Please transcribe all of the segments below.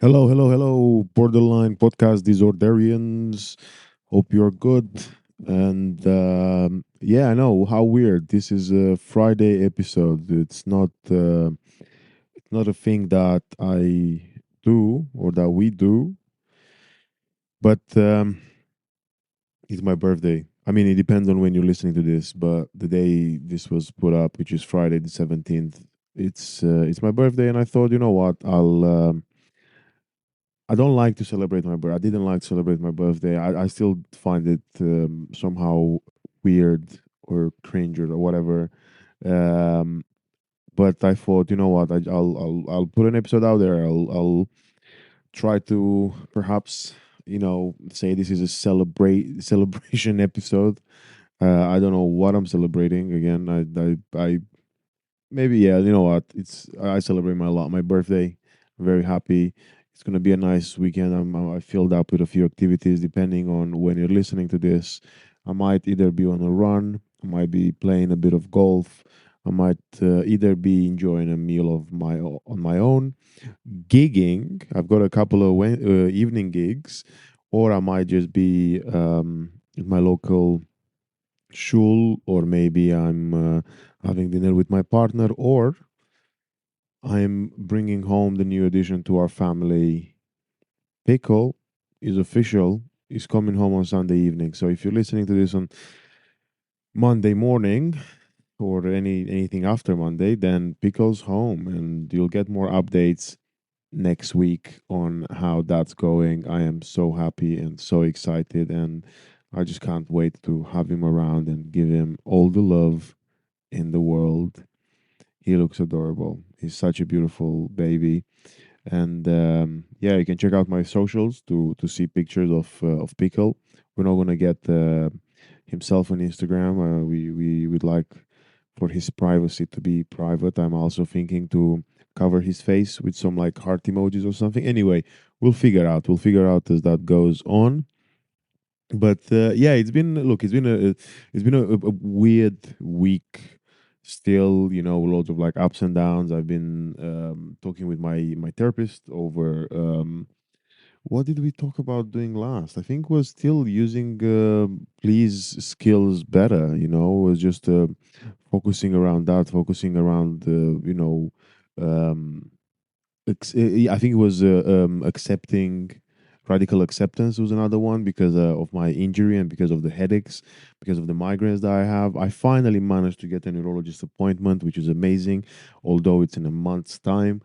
Hello, hello, hello, borderline podcast disorderians. Hope you're good. And yeah, I know how weird. This is a Friday episode. It's not a thing that I do or that we do, but it's my birthday. I mean, it depends on when you're listening to this, but the day this was put up, which is Friday the 17th, it's my birthday, and I thought, you know what, I don't like to celebrate my birthday. I didn't like to celebrate my birthday. I still find it somehow weird or cringe or whatever. Um, but I thought, you know what? I'll put an episode out there. I'll try to perhaps say this is a celebration episode. I don't know what I'm celebrating. Again, I maybe, yeah. You know what? I celebrate my birthday. I'm very happy. It's gonna be a nice weekend. I filled up with a few activities depending on when you're listening to this. I might either be on a run. I might be playing a bit of golf. I might either be enjoying a meal on my own, gigging. I've got a couple of evening gigs, or I might just be in my local shul, or maybe I'm having dinner with my partner, or I'm bringing home the new addition to our family. Pickle is official. Is coming home on Sunday evening. So if you're listening to this on Monday morning or anything after Monday, then Pickle's home, and you'll get more updates next week on how that's going. I am so happy and so excited, and I just can't wait to have him around and give him all the love in the world. He looks adorable. He's such a beautiful baby, and yeah, you can check out my socials to see pictures of Pickle. We're not gonna get himself on Instagram. We would like for his privacy to be private. I'm also thinking to cover his face with some like heart emojis or something. Anyway, we'll figure out. We'll figure out as that goes on. But yeah, it's been a weird week. Still, loads of like ups and downs. I've been talking with my therapist over what did we talk about doing last? I think was still using please skills better. Was just focusing around that, focusing around um, I think it was accepting. Radical acceptance was another one because of my injury and because of the headaches, because of the migraines that I have. I finally managed to get a neurologist appointment, which is amazing, although it's in a month's time.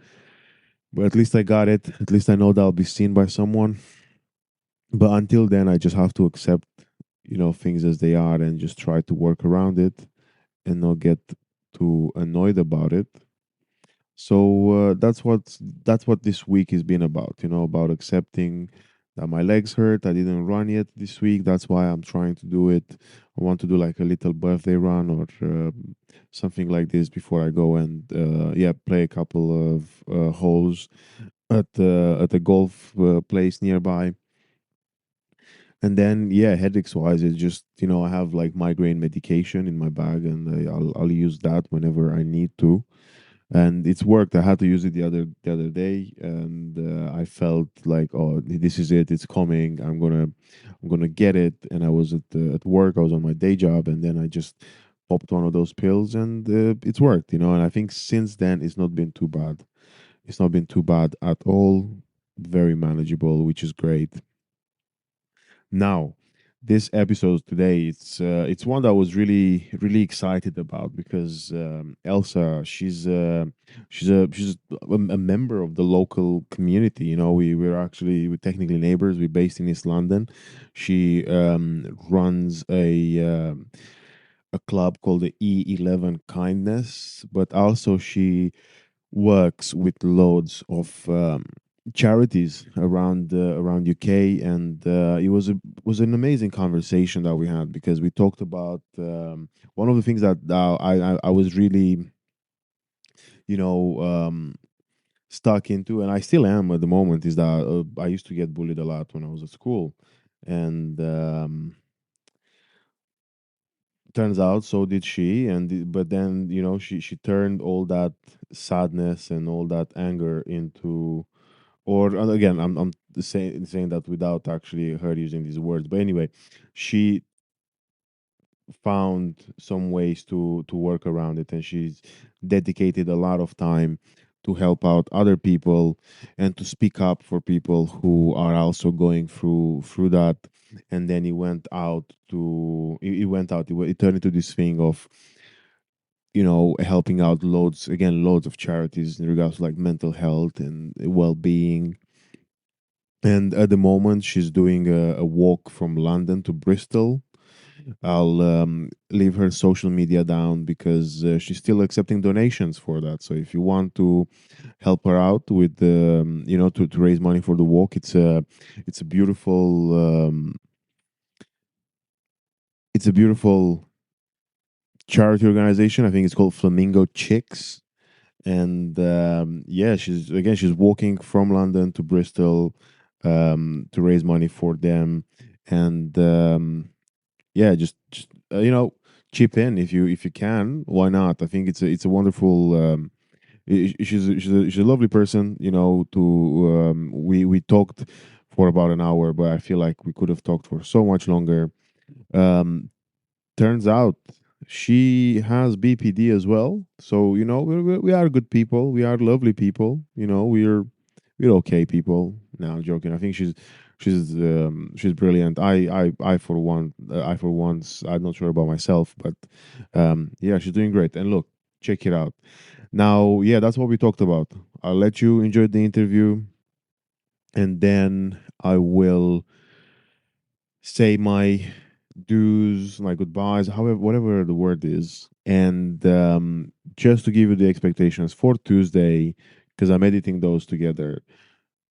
But at least I got it. At least I know that I'll be seen by someone. But until then, I just have to accept, things as they are and just try to work around it and not get too annoyed about it. So that's what this week has been about. About accepting that my legs hurt. I didn't run yet this week. That's why I'm trying to do it. I want to do like a little birthday run or something like this before I go and yeah, play a couple of holes at the golf place nearby. And then yeah, headaches wise, it's just I have like migraine medication in my bag, and I'll use that whenever I need to, and it's worked. I had to use it the other day, and I felt like, oh, this is it. It's coming. I'm gonna get it. And I was at work. I was on my day job, and then I just popped one of those pills, and it's worked. And I think since then it's not been too bad. It's not been too bad at all. Very manageable, which is great. Now, this episode today, it's one that I was really really excited about because Elsa, she's a member of the local community. We're technically neighbors. We're based in East London. She runs a club called the E11 Kindness, but also she works with loads of charities around UK, and it was an amazing conversation that we had because we talked about one of the things that I was really you know stuck into, and I still am at the moment, is that I used to get bullied a lot when I was at school, and turns out so did she, but then she turned all that sadness and all that anger into or again, I'm saying that without actually her using these words. But anyway, she found some ways to work around it, and she's dedicated a lot of time to help out other people and to speak up for people who are also going through that. And then it turned into this thing of, helping out loads of charities in regards to like mental health and well-being. And at the moment she's doing a walk from London to Bristol. I'll leave her social media down because she's still accepting donations for that. So if you want to help her out with to raise money for the walk, it's a beautiful charity organization. I think it's called Flamingo Chicks. And yeah, she's walking from London to Bristol to raise money for them. And yeah, just chip in if you can. Why not? I think it's a wonderful. She's a lovely person. We talked for about an hour, but I feel like we could have talked for so much longer. Um, Turns out she has BPD as well. So we are good people. We are lovely people. We're okay people. No, I'm joking. I think she's brilliant. I for one I for once I'm not sure about myself, but yeah, she's doing great. And look, check it out. Now, yeah, that's what we talked about. I'll let you enjoy the interview, and then I will say my do's, my goodbyes, however, whatever the word is. And just to give you the expectations for Tuesday, because I'm editing those together,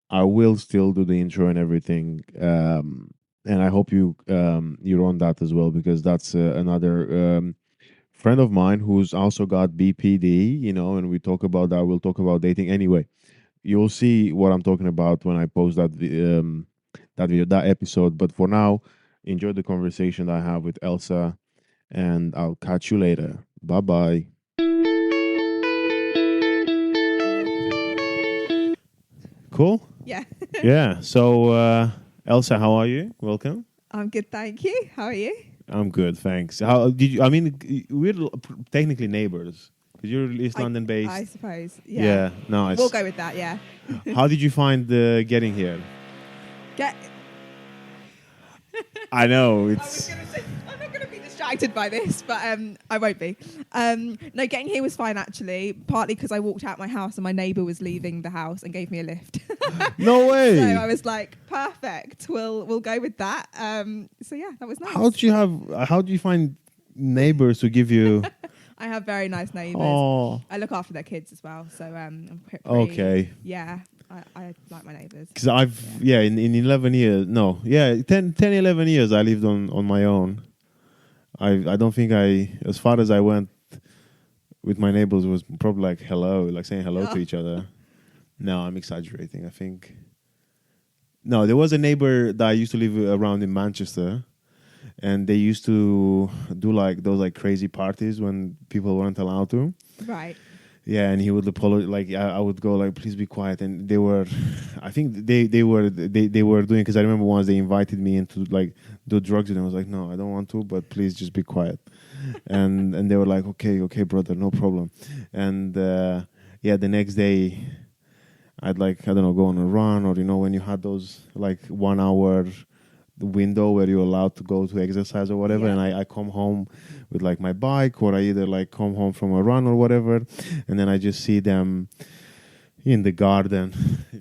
I will still do the intro and everything. And I hope you're on that as well, because that's another friend of mine who's also got BPD, and we talk about that. We'll talk about dating anyway. You'll see what I'm talking about when I post that video, that episode. But for now, enjoy the conversation I have with Elsa, and I'll catch you later. Bye bye. Cool. Yeah. Yeah. So, Elsa, how are you? Welcome. I'm good, thank you. How are you? I'm good, thanks. How did you? I mean, we're technically neighbors because you're East London based. I suppose. Yeah. Yeah, nice. We'll go with that, yeah. How did you find getting here? Get. I know I it's. was going to say, I'm not going to be distracted by this, but I won't be. No, getting here was fine, actually, partly because I walked out my house and my neighbour was leaving the house and gave me a lift. No way. So I was like, perfect. We'll go with that. So yeah, that was nice. How do you find neighbors to give you? I have very nice neighbours. Oh, I look after their kids as well, so I'm pretty, okay. Yeah, I like my neighbours. Because in 11 years, no, yeah, 10, 11 years I lived on my own. I don't think as far as I went with my neighbors was probably like hello, like saying hello to each other. No, I'm exaggerating. I think. No, there was a neighbor that I used to live around in Manchester, and they used to do like those like crazy parties when people weren't allowed to. Right. Yeah, and he would apologize. Like I would go like, please be quiet. And they were, I think they were doing, because I remember once they invited me into like do drugs, and I was like, no, I don't want to, but please just be quiet. and they were like, okay, brother, no problem. And yeah, the next day, I'd like, I don't know, go on a run, or when you had those like 1 hour window where you're allowed to go to exercise or whatever, Yeah. and I come home with like my bike, or I either like come home from a run or whatever, and then I just see them in the garden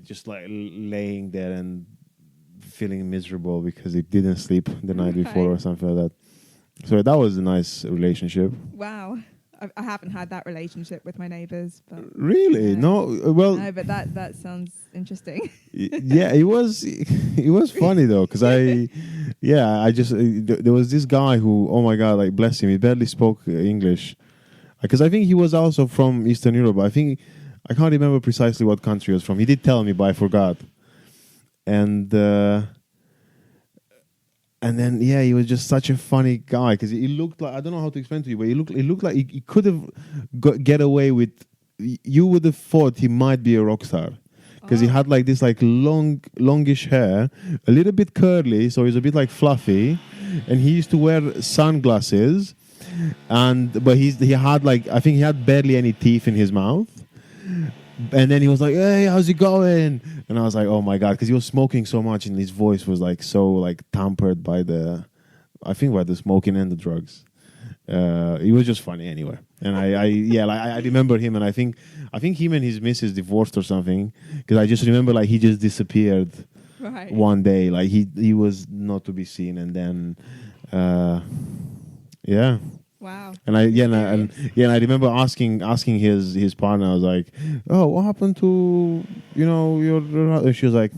just like laying there and feeling miserable because they didn't sleep the night before or something like that. So that was a nice relationship. Wow. I haven't had that relationship with my neighbours, but Really? No. Well, no, but that sounds interesting. yeah, it was funny though, because I just there was this guy who, oh my god, like bless him, he barely spoke English, because I think he was also from Eastern Europe. I think I can't remember precisely what country he was from. He did tell me, but I forgot. And then, yeah, he was just such a funny guy, because he looked like, I don't know how to explain to you, but he looked like he could have get away with, you would have thought he might be a rock star. because he had like this like longish hair, a little bit curly, so he's a bit like fluffy, and he used to wear sunglasses, but he had like, I think he had barely any teeth in his mouth. And then he was like, "Hey, how's it going?" And I was like, "Oh my god," because he was smoking so much, and his voice was like so like tampered by I think by the smoking and the drugs. It was just funny anyway. And I remember him, and I think him and his missus divorced or something, because I just remember like he just disappeared one day, like he was not to be seen, and then yeah. Wow. And I remember asking his partner. I was like, "Oh, what happened to your?" And she was like,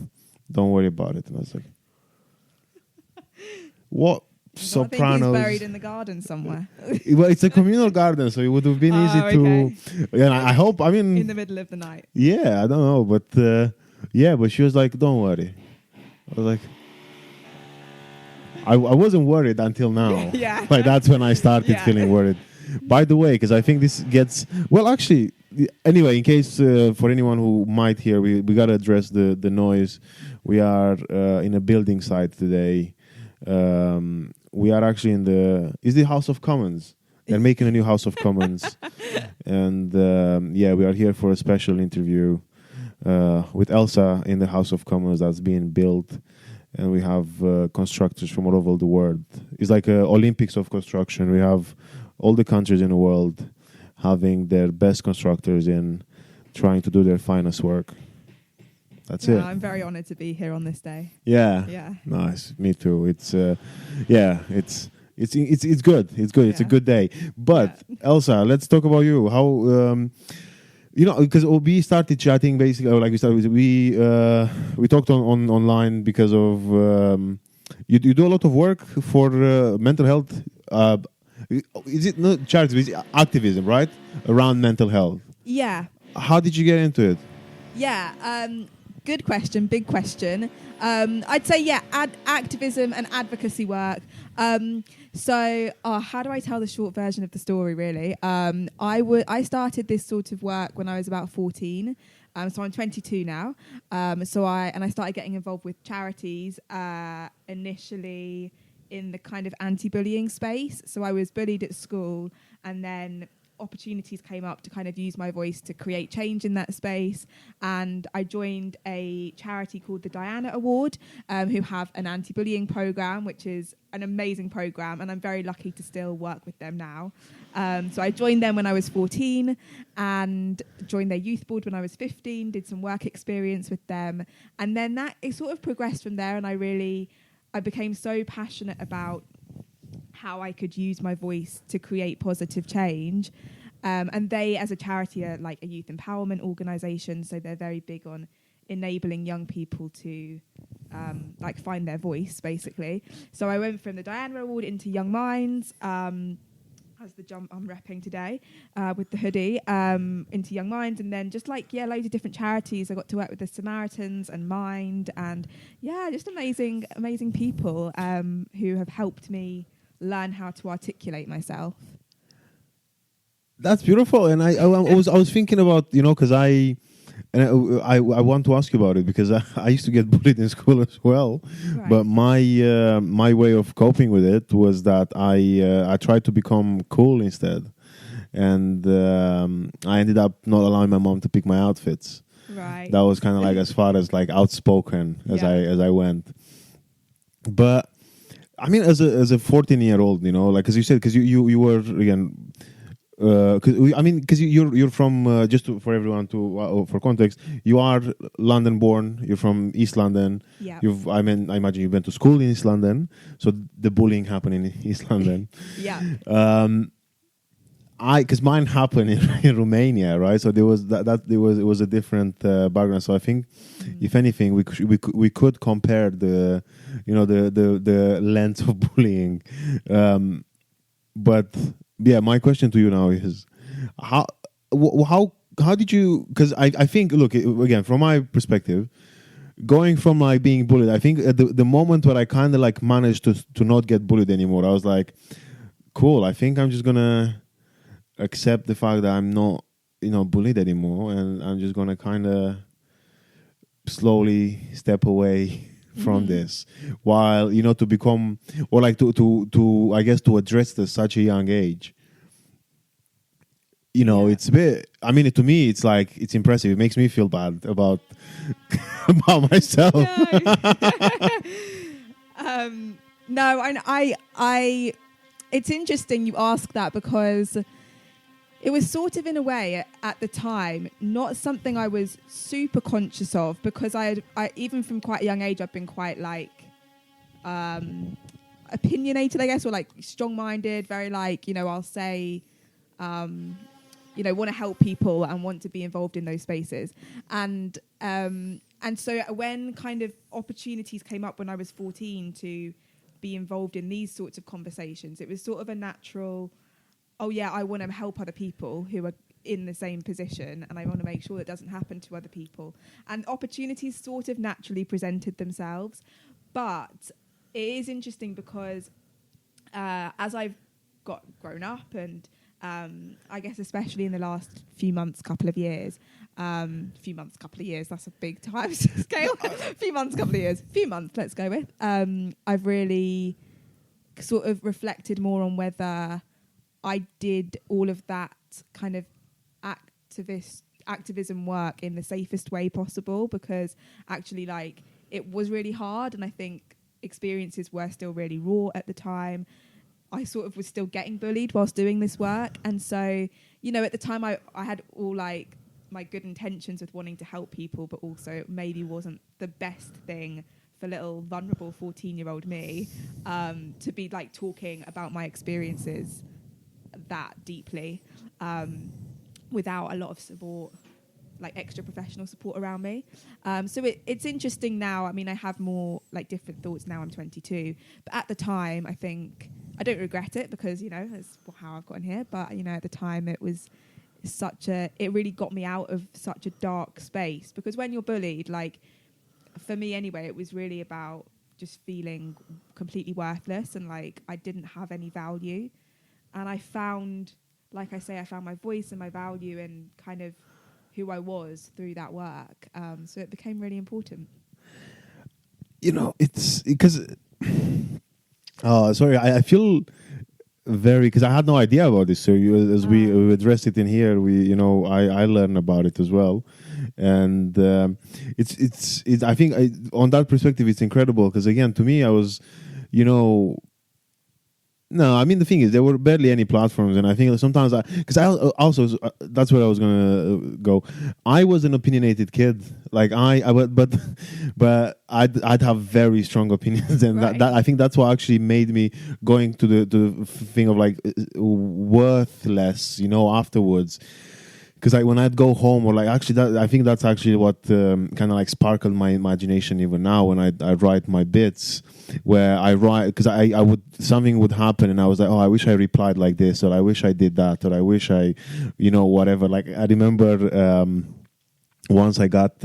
"Don't worry about it." And I was like, "What Sopranos?" I think he's buried in the garden somewhere. Well, it's a communal garden, so it would have been easy to. Yeah, I hope. I mean, in the middle of the night. Yeah, I don't know, but but she was like, "Don't worry." I was like, I wasn't worried until now. Yeah. Like that's when I started feeling worried. By the way, because I think this gets actually. Anyway, in case for anyone who might hear, we gotta address the noise. We are in a building site today. We are actually in the House of Commons. They're making a new House of Commons, and we are here for a special interview with Elsa in the House of Commons that's being built. And we have constructors from all over the world. It's like a Olympics of construction. We have all the countries in the world having their best constructors in, trying to do their finest work. That's it. I'm very honoured to be here on this day. Yeah. Nice. Me too. It's it's good. It's good. It's a good day. But Elsa, let's talk about you. How because we started chatting basically, or like we talked on online because of you do a lot of work for mental health. Is it not charity? It's activism, right? Around mental health. Yeah. How did you get into it? Yeah. Good question. Big question. I'd say activism and advocacy work. So how do I tell the short version of the story? Really, I started this sort of work when I was about 14. So I'm 22 now. So I started getting involved with charities initially in the kind of anti-bullying space. So I was bullied at school, and then opportunities came up to kind of use my voice to create change in that space. And I joined a charity called the Diana Award, who have an anti-bullying program, which is an amazing program. And I'm very lucky to still work with them now. So I joined them when I was 14 and joined their youth board when I was 15, did some work experience with them. And then it sort of progressed from there. And I became so passionate about how I could use my voice to create positive change. And they, as a charity, are like a youth empowerment organisation, so they're very big on enabling young people to find their voice, basically. So I went from the Diana Award into Young Minds, as the jump I'm repping today with the hoodie, into Young Minds, and then just loads of different charities. I got to work with the Samaritans and Mind, and just amazing people who have helped me learn how to articulate myself. That's beautiful, and I was thinking about because I want to ask you about it, because I used to get bullied in school as well, right. But my way of coping with it was that I tried to become cool instead, and I ended up not allowing my mom to pick my outfits. Right. That was kind of like as far as like outspoken as I went, but. I mean, as a 14-year-old, like as you said, because you were again, because you're from for everyone to for context, you are London born. You're from East London. Yeah. I imagine you went to school in East London, so the bullying happened in East London. Yeah. Because mine happened in Romania, right? So there was it was a different background. So I think, if anything, we could compare the length of bullying. But my question to you now is how did you? Because I think, look, again, from my perspective, going from like being bullied, I think at the moment where I kind of like managed to not get bullied anymore, I was like, cool. I think I'm just gonna accept the fact that I'm not bullied anymore, and I'm just gonna kind of slowly step away from this, while to become, or like to I guess to address this such a young age. Yeah. It's a bit. I mean, to me, it's like it's impressive. It makes me feel bad about about myself. No. No, it's interesting you ask that, because it was sort of, in a way, at the time, not something I was super conscious of, because I even from quite a young age, I've been quite like opinionated, I guess, or like strong-minded, very like, I'll say, want to help people and want to be involved in those spaces. And so when kind of opportunities came up when I was 14 to be involved in these sorts of conversations, it was sort of a natural, oh yeah, I want to help other people who are in the same position, and I want to make sure that doesn't happen to other people. And opportunities sort of naturally presented themselves. But it is interesting because as I've grown up, and I guess especially in the last few months, couple of years, that's a big time scale. Few months, let's go with. I've really sort of reflected more on whether I did all of that kind of activism work in the safest way possible, because actually, like, it was really hard, and I think experiences were still really raw at the time. I sort of was still getting bullied whilst doing this work, and so at the time I had all like my good intentions with wanting to help people, but also it maybe wasn't the best thing for little vulnerable 14-year-old me to be like talking about my experiences that deeply without a lot of support, like extra professional support around me. So it's interesting now. I mean, I have more like different thoughts now. I'm 22, but at the time, I think I don't regret it, because that's how I've gotten here. But at the time, it was it really got me out of such a dark space, because when you're bullied, like for me anyway, it was really about just feeling completely worthless, and like I didn't have any value. And I found, like I say, I found my voice and my value and kind of who I was through that work. So it became really important. It's because, sorry, I feel very, because I had no idea about this. So as we addressed it in here, I learned about it as well. And it's I think on that perspective, it's incredible, because again, to me, I was, no, I mean, the thing is, there were barely any platforms, and I think sometimes because I also that's where I was gonna go. I was an opinionated kid, like but I'd have very strong opinions, and right. that I think that's what actually made me going to the thing of like worthless, afterwards. Because when I'd go home, or like actually, I think that's actually what kind of like sparkled my imagination even now when I write my bits, where I write, because I would, something would happen and I was like, oh, I wish I replied like this, or I wish I did that, or I wish I, whatever. Like I remember once I got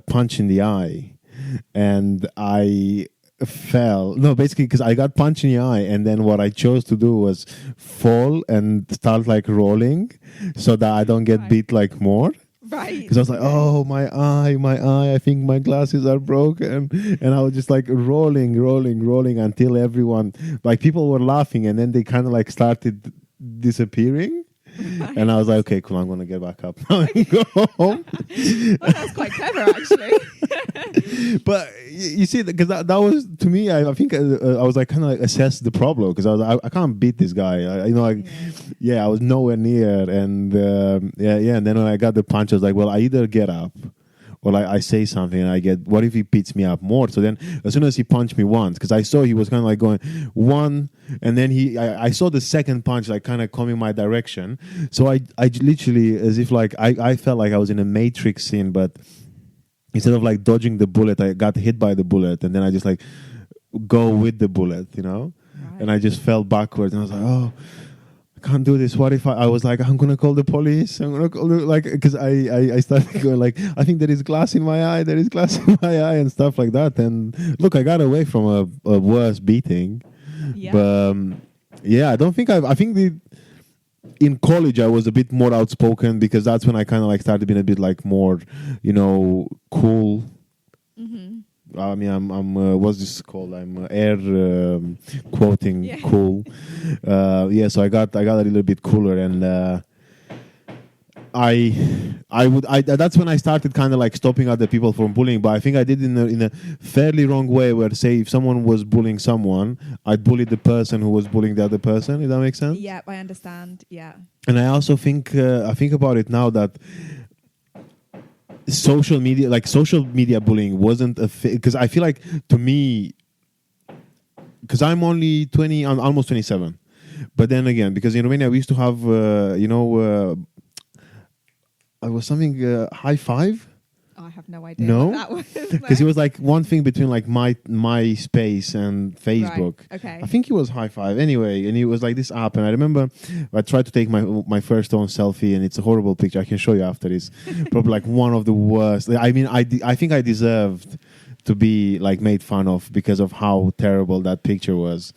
punched in the eye, and I fell. No, basically because I got punched in the eye, and then what I chose to do was fall and start like rolling, so that I don't get beat like more. Right. Because I was like, oh, my eye, I think my glasses are broken. And I was just like rolling until everyone, like people were laughing, and then they kind of like started disappearing. Right. And I was like, okay, cool, I'm going to get back up now and go home. Oh, that's quite clever, actually. But you see, because that was, to me, I think I was like kind of like assess the problem, because I can't beat this guy. I was nowhere near. And and then when I got the punch, I was like, well, I either get up, or like I say something and I get, what if he beats me up more? So then as soon as he punched me once, because I saw he was kind of like going one, and then I saw the second punch like kind of coming my direction. So I literally, as if like I felt like I was in a Matrix scene, but instead of like dodging the bullet, I got hit by the bullet, and then I just like go with the bullet, Right. And I just fell backwards, and I was like, oh, can't do this. What if I was like, I'm gonna call the police? I'm gonna call because I started going like, I think there is glass in my eye. There is glass in my eye and stuff like that. And look, I got away from a worse beating. Yeah. But I don't think I think in college I was a bit more outspoken because that's when I kind of like started being a bit like more, cool. I mean, I'm what's this called? I'm air quoting Yeah. cool. Yeah, so I got a little bit cooler, and that's when I started kind of like stopping other people from bullying. But I think I did in a fairly wrong way, where say if someone was bullying someone, I'd bully the person who was bullying the other person. Does that make sense? Yeah, I understand. Yeah. And I also think I think about it now that social media bullying wasn't a because I feel like, to me, because I'm only 20, I'm almost 27. But then again, because in Romania we used to have it was something high five. I have no idea No, what that was. because it was like one thing between like MySpace and Facebook. Right. Okay. I think it was high five anyway, and it was like this app. And I remember I tried to take my first own selfie, and it's a horrible picture. I can show you after this. Probably like one of the worst. I mean, I think I deserved to be like made fun of because of how terrible that picture was.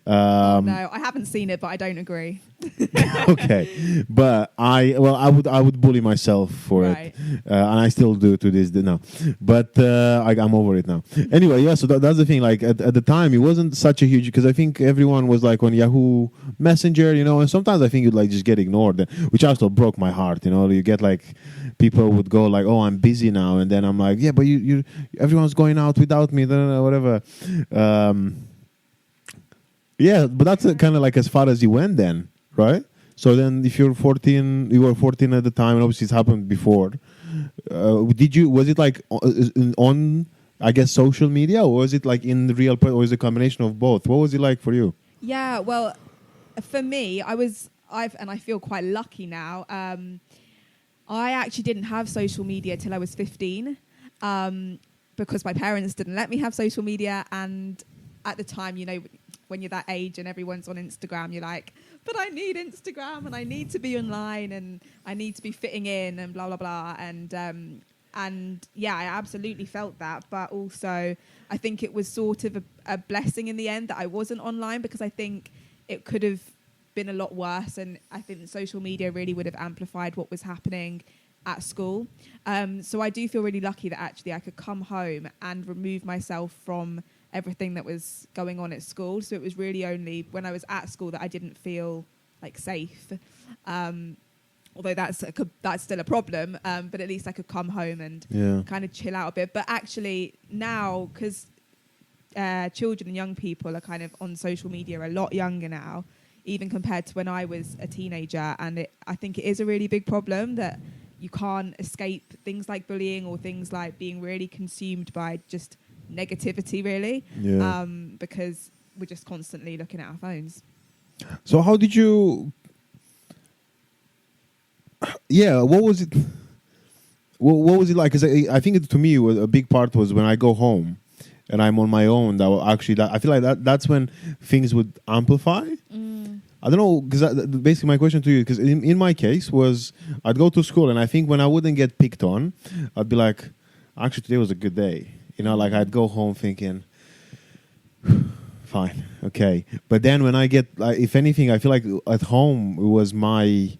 No, I haven't seen it, but I don't agree. Okay, but I would bully myself for Right. it, and I still do to this day now. But I'm over it now. Anyway, yeah. So that's the thing. Like at the time, it wasn't such a huge, because I think everyone was like on Yahoo Messenger, and sometimes I think you'd like just get ignored, which also broke my heart. You get like people would go like, "Oh, I'm busy now," and then I'm like, "Yeah, but you everyone's going out without me," whatever. Yeah, but that's kind of like as far as you went then, right? So then, if you're 14, you were 14 at the time, and obviously it's happened before. Was it like on, I guess, social media, or was it like in the real, or is it a combination of both? What was it like for you? Yeah, well, for me, I feel quite lucky now. I actually didn't have social media till I was 15, because my parents didn't let me have social media. And at the time, when you're that age and everyone's on Instagram, you're like, but I need Instagram and I need to be online and I need to be fitting in and blah, blah, blah. And yeah, I absolutely felt that. But also, I think it was sort of a blessing in the end that I wasn't online, because I think it could have been a lot worse. And I think social media really would have amplified what was happening at school. So I do feel really lucky that actually I could come home and remove myself from everything that was going on at school. So it was really only when I was at school that I didn't feel like safe. Although that's still a problem, but at least I could come home and kind of chill out a bit. But actually now, because children and young people are kind of on social media a lot younger now, even compared to when I was a teenager. And I think it is a really big problem that you can't escape things like bullying or things like being really consumed by just negativity, really, because we're just constantly looking at our phones. So how did you... Yeah, what was it? What was it like? Because I think to me a big part was when I go home and I'm on my own. I feel like that's when things would amplify. I don't know, because basically my question to you, because in my case was I'd go to school and I think when I wouldn't get picked on, I'd be like, actually today was a good day. Like I'd go home thinking, fine, okay. But then when I get, if anything, I feel like at home it was my,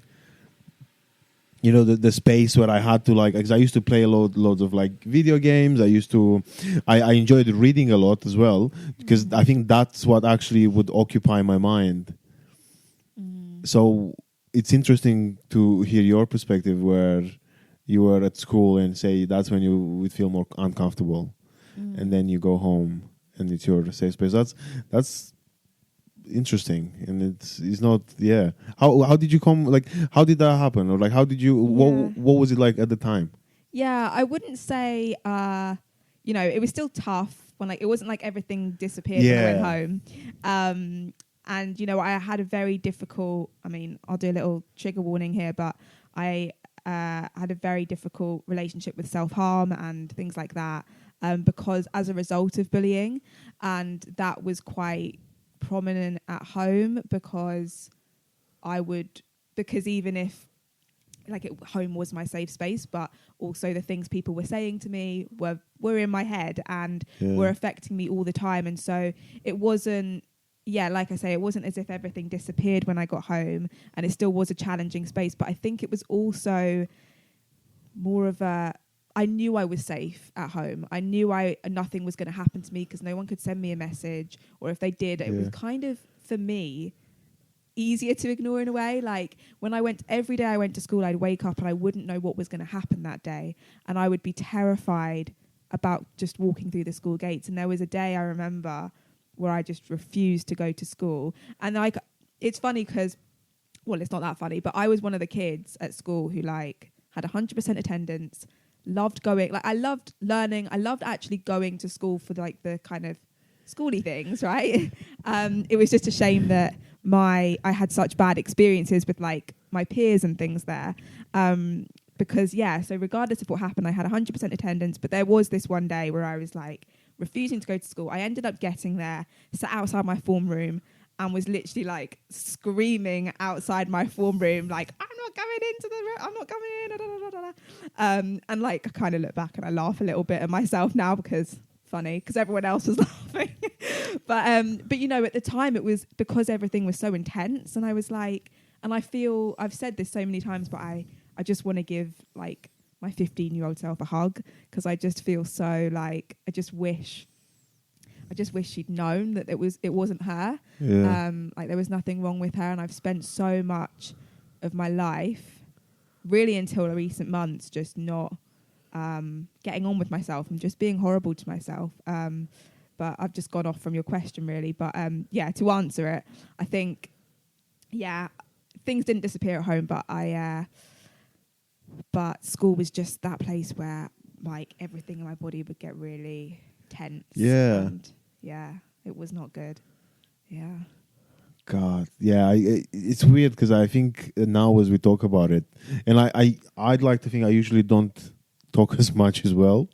the space where I had to because I used to play loads of like video games. I enjoyed reading a lot as well, because I think that's what actually would occupy my mind. So it's interesting to hear your perspective where you were at school and say that's when you would feel more uncomfortable. And then you go home and it's your safe space. That's interesting, and it's not. Yeah. How did you come? Like, how did that happen? Or like, how did you? What was it like at the time? Yeah, I wouldn't say. It was still tough when it wasn't like everything disappeared when I went home. And I had a very difficult. I mean, I'll do a little trigger warning here, but I had a very difficult relationship with self-harm and things like that. Because as a result of bullying, and that was quite prominent at home, because even if home was my safe space, but also the things people were saying to me were in my head and were affecting me all the time. And so it wasn't yeah, like I say, it wasn't as if everything disappeared when I got home, and it still was a challenging space. But I think it was also more of a, I knew I was safe at home. I knew nothing was going to happen to me because no one could send me a message, or if they did, it was kind of, for me, easier to ignore in a way. Like when every day I went to school, I'd wake up and I wouldn't know what was going to happen that day, and I would be terrified about just walking through the school gates. And there was a day I remember where I just refused to go to school. And like, it's funny because, well, it's not that funny, but I was one of the kids at school who like had 100% attendance, loved going, like I loved learning. I loved actually going to school for like the kind of schooly things, right? It was just a shame that I had such bad experiences with like my peers and things there. Because so regardless of what happened, I had 100% attendance, but there was this one day where I was like refusing to go to school. I ended up getting there, sat outside my form room, and was literally like screaming outside my form room, like, I'm not going into the room, I'm not coming in, da, da, da, da, da. And like I kind of look back and I laugh a little bit at myself now because funny, because everyone else was laughing. But you know, at the time it was because everything was so intense, and I was like, and I feel, I've said this so many times, but I just want to give like my 15-year-old self a hug, because I just feel so like, I just wish she'd known that it wasn't her. Yeah. Like there was nothing wrong with her, and I've spent so much of my life, really until the recent months, just not getting on with myself and just being horrible to myself. But I've just gone off from your question really. But to answer it, I think, things didn't disappear at home, but school was just that place where like everything in my body would get really tense. Yeah. And it was not good. Yeah. God, yeah, it's weird because I think now as we talk about it, and I'd like to think I usually don't talk as much as well,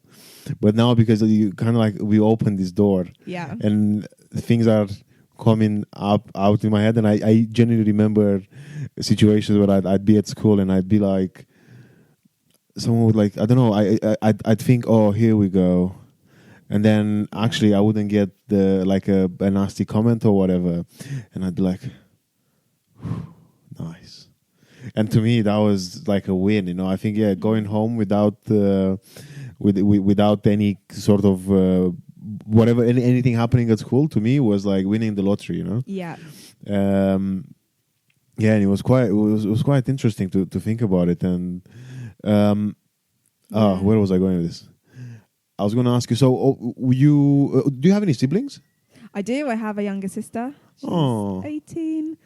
but now because you kind of like we opened this door, and things are coming out in my head, and I genuinely remember situations where I'd be at school and I'd be like, someone would like, I don't know, I'd think, oh, here we go. And then actually I wouldn't get a nasty comment or whatever. And I'd be like, nice. And to me, that was like a win, you know. I think, going home without without any sort of whatever, anything happening at school, to me was like winning the lottery, you know. Yeah. And it was quite interesting to think about it. And where was I going with this? I was going to ask you. So, do you have any siblings? I do. I have a younger sister. She's 18.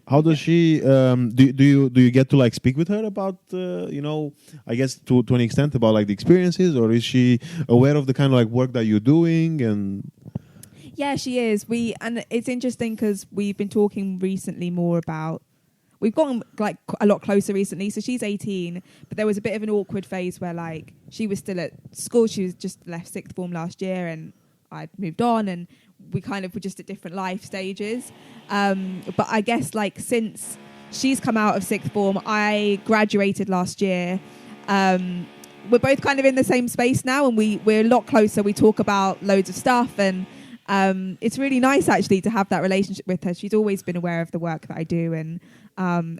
How does she? Do you get to like speak with her about I guess to an extent about like the experiences, or is she aware of the kind of like work that you're doing? And yeah, she is. And it's interesting because we've been talking recently more about. We've gotten like a lot closer recently. So she's 18, but there was a bit of an awkward phase where like she was still at school. She was just left sixth form last year, and I'd moved on, and we kind of were just at different life stages. But I guess like since she's come out of sixth form, I graduated last year. We're both kind of in the same space now, and we're a lot closer. We talk about loads of stuff, and it's really nice actually to have that relationship with her. She's always been aware of the work that I do, and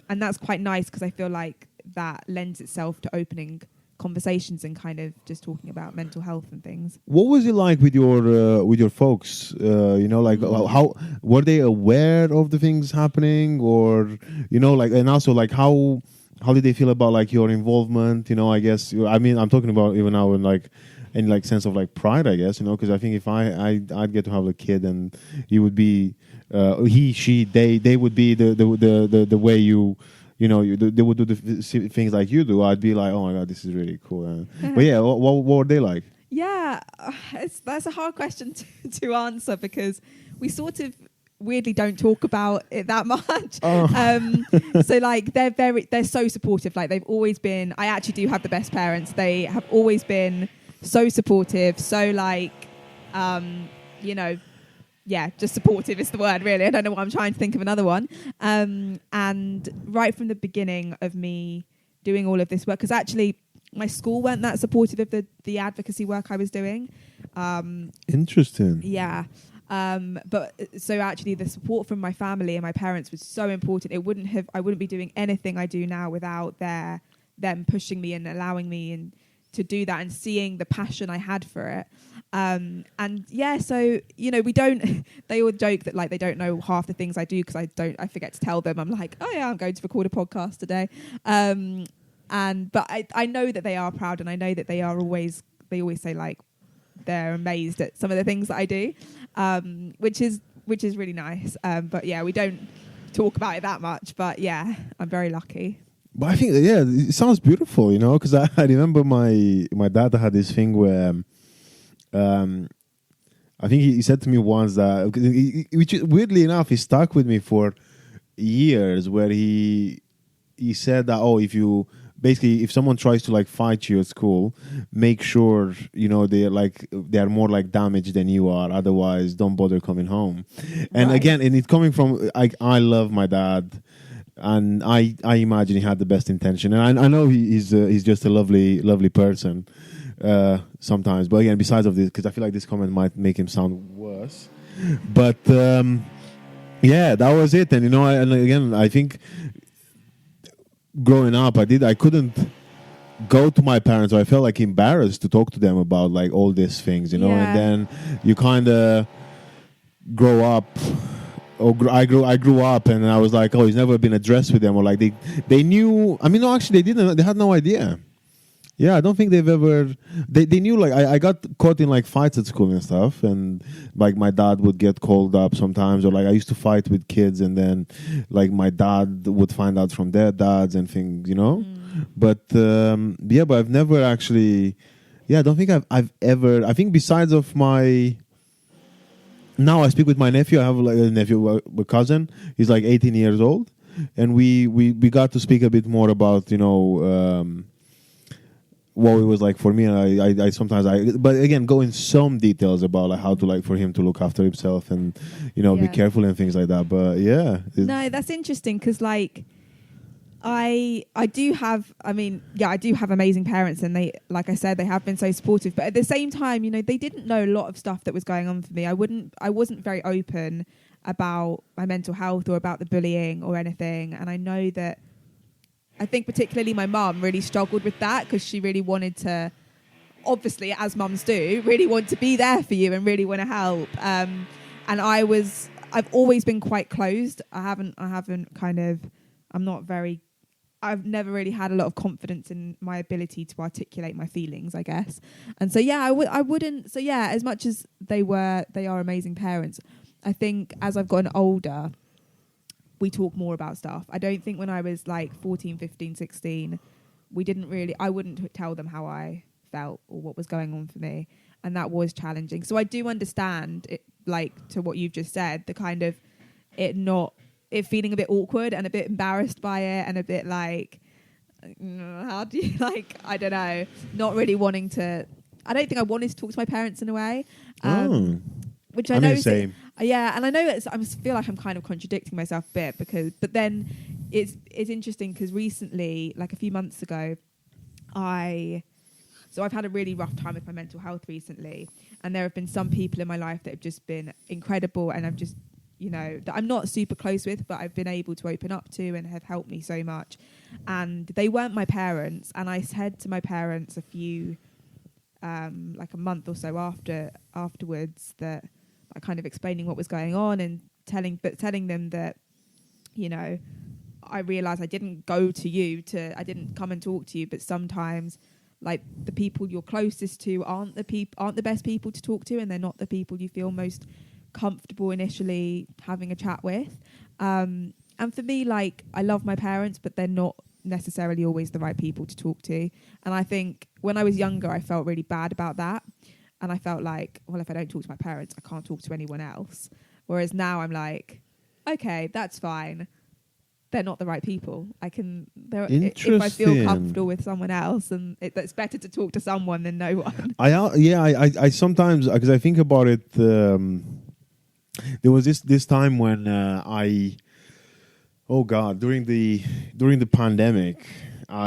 that's quite nice because I feel like that lends itself to opening conversations and kind of just talking about mental health and things. What was it like with your folks? How were they aware of the things happening, or and also like how did they feel about like your involvement? I guess I'm talking about even now in like sense of like pride, I guess, because I think if I'd get to have a kid and he would be he, she, they would be the way they would do the things like you do. I'd be like, oh my God, this is really cool. But yeah, what were they like? Yeah, that's a hard question to answer because we sort of weirdly don't talk about it that much. So like they're so supportive. Like they've always been. I actually do have the best parents. They have always been so supportive. So like, just supportive is the word, really. I don't know what I'm trying to think of another one. And right from the beginning of me doing all of this work, because actually my school weren't that supportive of the advocacy work I was doing. Interesting. Yeah. But so actually the support from my family and my parents was so important. I wouldn't be doing anything I do now without them pushing me and allowing me and to do that and seeing the passion I had for it. And yeah, so, you know, they all joke that like they don't know half the things I do because I forget to tell them. I'm like, oh yeah, I'm going to record a podcast today. But I know that they are proud, and I know that they always say like they're amazed at some of the things that I do, which is really nice. But yeah, we don't talk about it that much, but yeah, I'm very lucky. But I think, yeah, it sounds beautiful, you know, because I remember my dad had this thing where I think he said to me once that, which weirdly enough, he stuck with me for years, where he said that, oh, if someone tries to like fight you at school, make sure, you know, they're more like damaged than you are, otherwise don't bother coming home. And again, and it's coming from, I love my dad, and I imagine he had the best intention, and I know he's just a lovely person sometimes. But again, besides of this, because I feel like this comment might make him sound worse, but yeah, that was it. And you know, and again, I think growing up, I couldn't go to my parents, or I felt like embarrassed to talk to them about like all these things, you know. Yeah. And then you kind of grow up. I grew up, and I was like, oh, he's never been addressed with them, or like they knew. I mean, no, actually, they didn't. They had no idea. Yeah, I don't think they've ever. They knew, like, I got caught in like fights at school and stuff, and like my dad would get called up sometimes, or like I used to fight with kids, and then like my dad would find out from their dads and things, you know. But yeah, but I've never actually. Yeah, I don't think I've ever. I think besides of my. Now I speak with my nephew. I have like a nephew, a cousin. He's like 18 years old, and we got to speak a bit more about, you know, what it was like for me. And I sometimes but again, go in some details about like how to, like, for him to look after himself and, you know, be careful and things like that. But yeah, no, that's interesting because like I do have amazing parents, and they, like I said, they have been so supportive, but at the same time, you know, they didn't know a lot of stuff that was going on for me. I wasn't very open about my mental health or about the bullying or anything, and I know that I think particularly my mum really struggled with that because she really wanted to, obviously as mums do, really want to be there for you and really want to help. And I've always been quite closed. I've never really had a lot of confidence in my ability to articulate my feelings, I guess. And so, yeah, I wouldn't. So, yeah, as much as they are amazing parents, I think as I've gotten older, we talk more about stuff. I don't think when I was like 14, 15, 16, I wouldn't tell them how I felt or what was going on for me. And that was challenging. So I do understand it, like, to what you've just said, the kind of it feeling a bit awkward and a bit embarrassed by it and a bit like, how do you, like, I don't know, not really wanting to. I don't think I wanted to talk to my parents in a way. Which I know is same. Yeah, and I know I feel like I'm kind of contradicting myself a bit but then it's interesting because recently, like a few months ago, I've had a really rough time with my mental health recently, and there have been some people in my life that have just been incredible, and I've just, you know, that I'm not super close with, but I've been able to open up to and have helped me so much. And they weren't my parents, and I said to my parents a few, like a month or so afterwards, that I kind of explaining what was going on and telling them that, you know, I realised I didn't go to you I didn't come and talk to you, but sometimes, like, the people you're closest to aren't the best people to talk to, and they're not the people you feel most comfortable initially having a chat with. And for me, like, I love my parents, but they're not necessarily always the right people to talk to. And I think when I was younger, I felt really bad about that. And I felt like, well, if I don't talk to my parents, I can't talk to anyone else. Whereas now I'm like, okay, that's fine. They're not the right people. If I feel comfortable with someone else, and it's better to talk to someone than no one. I sometimes, because I think about it, there was this time when during the pandemic,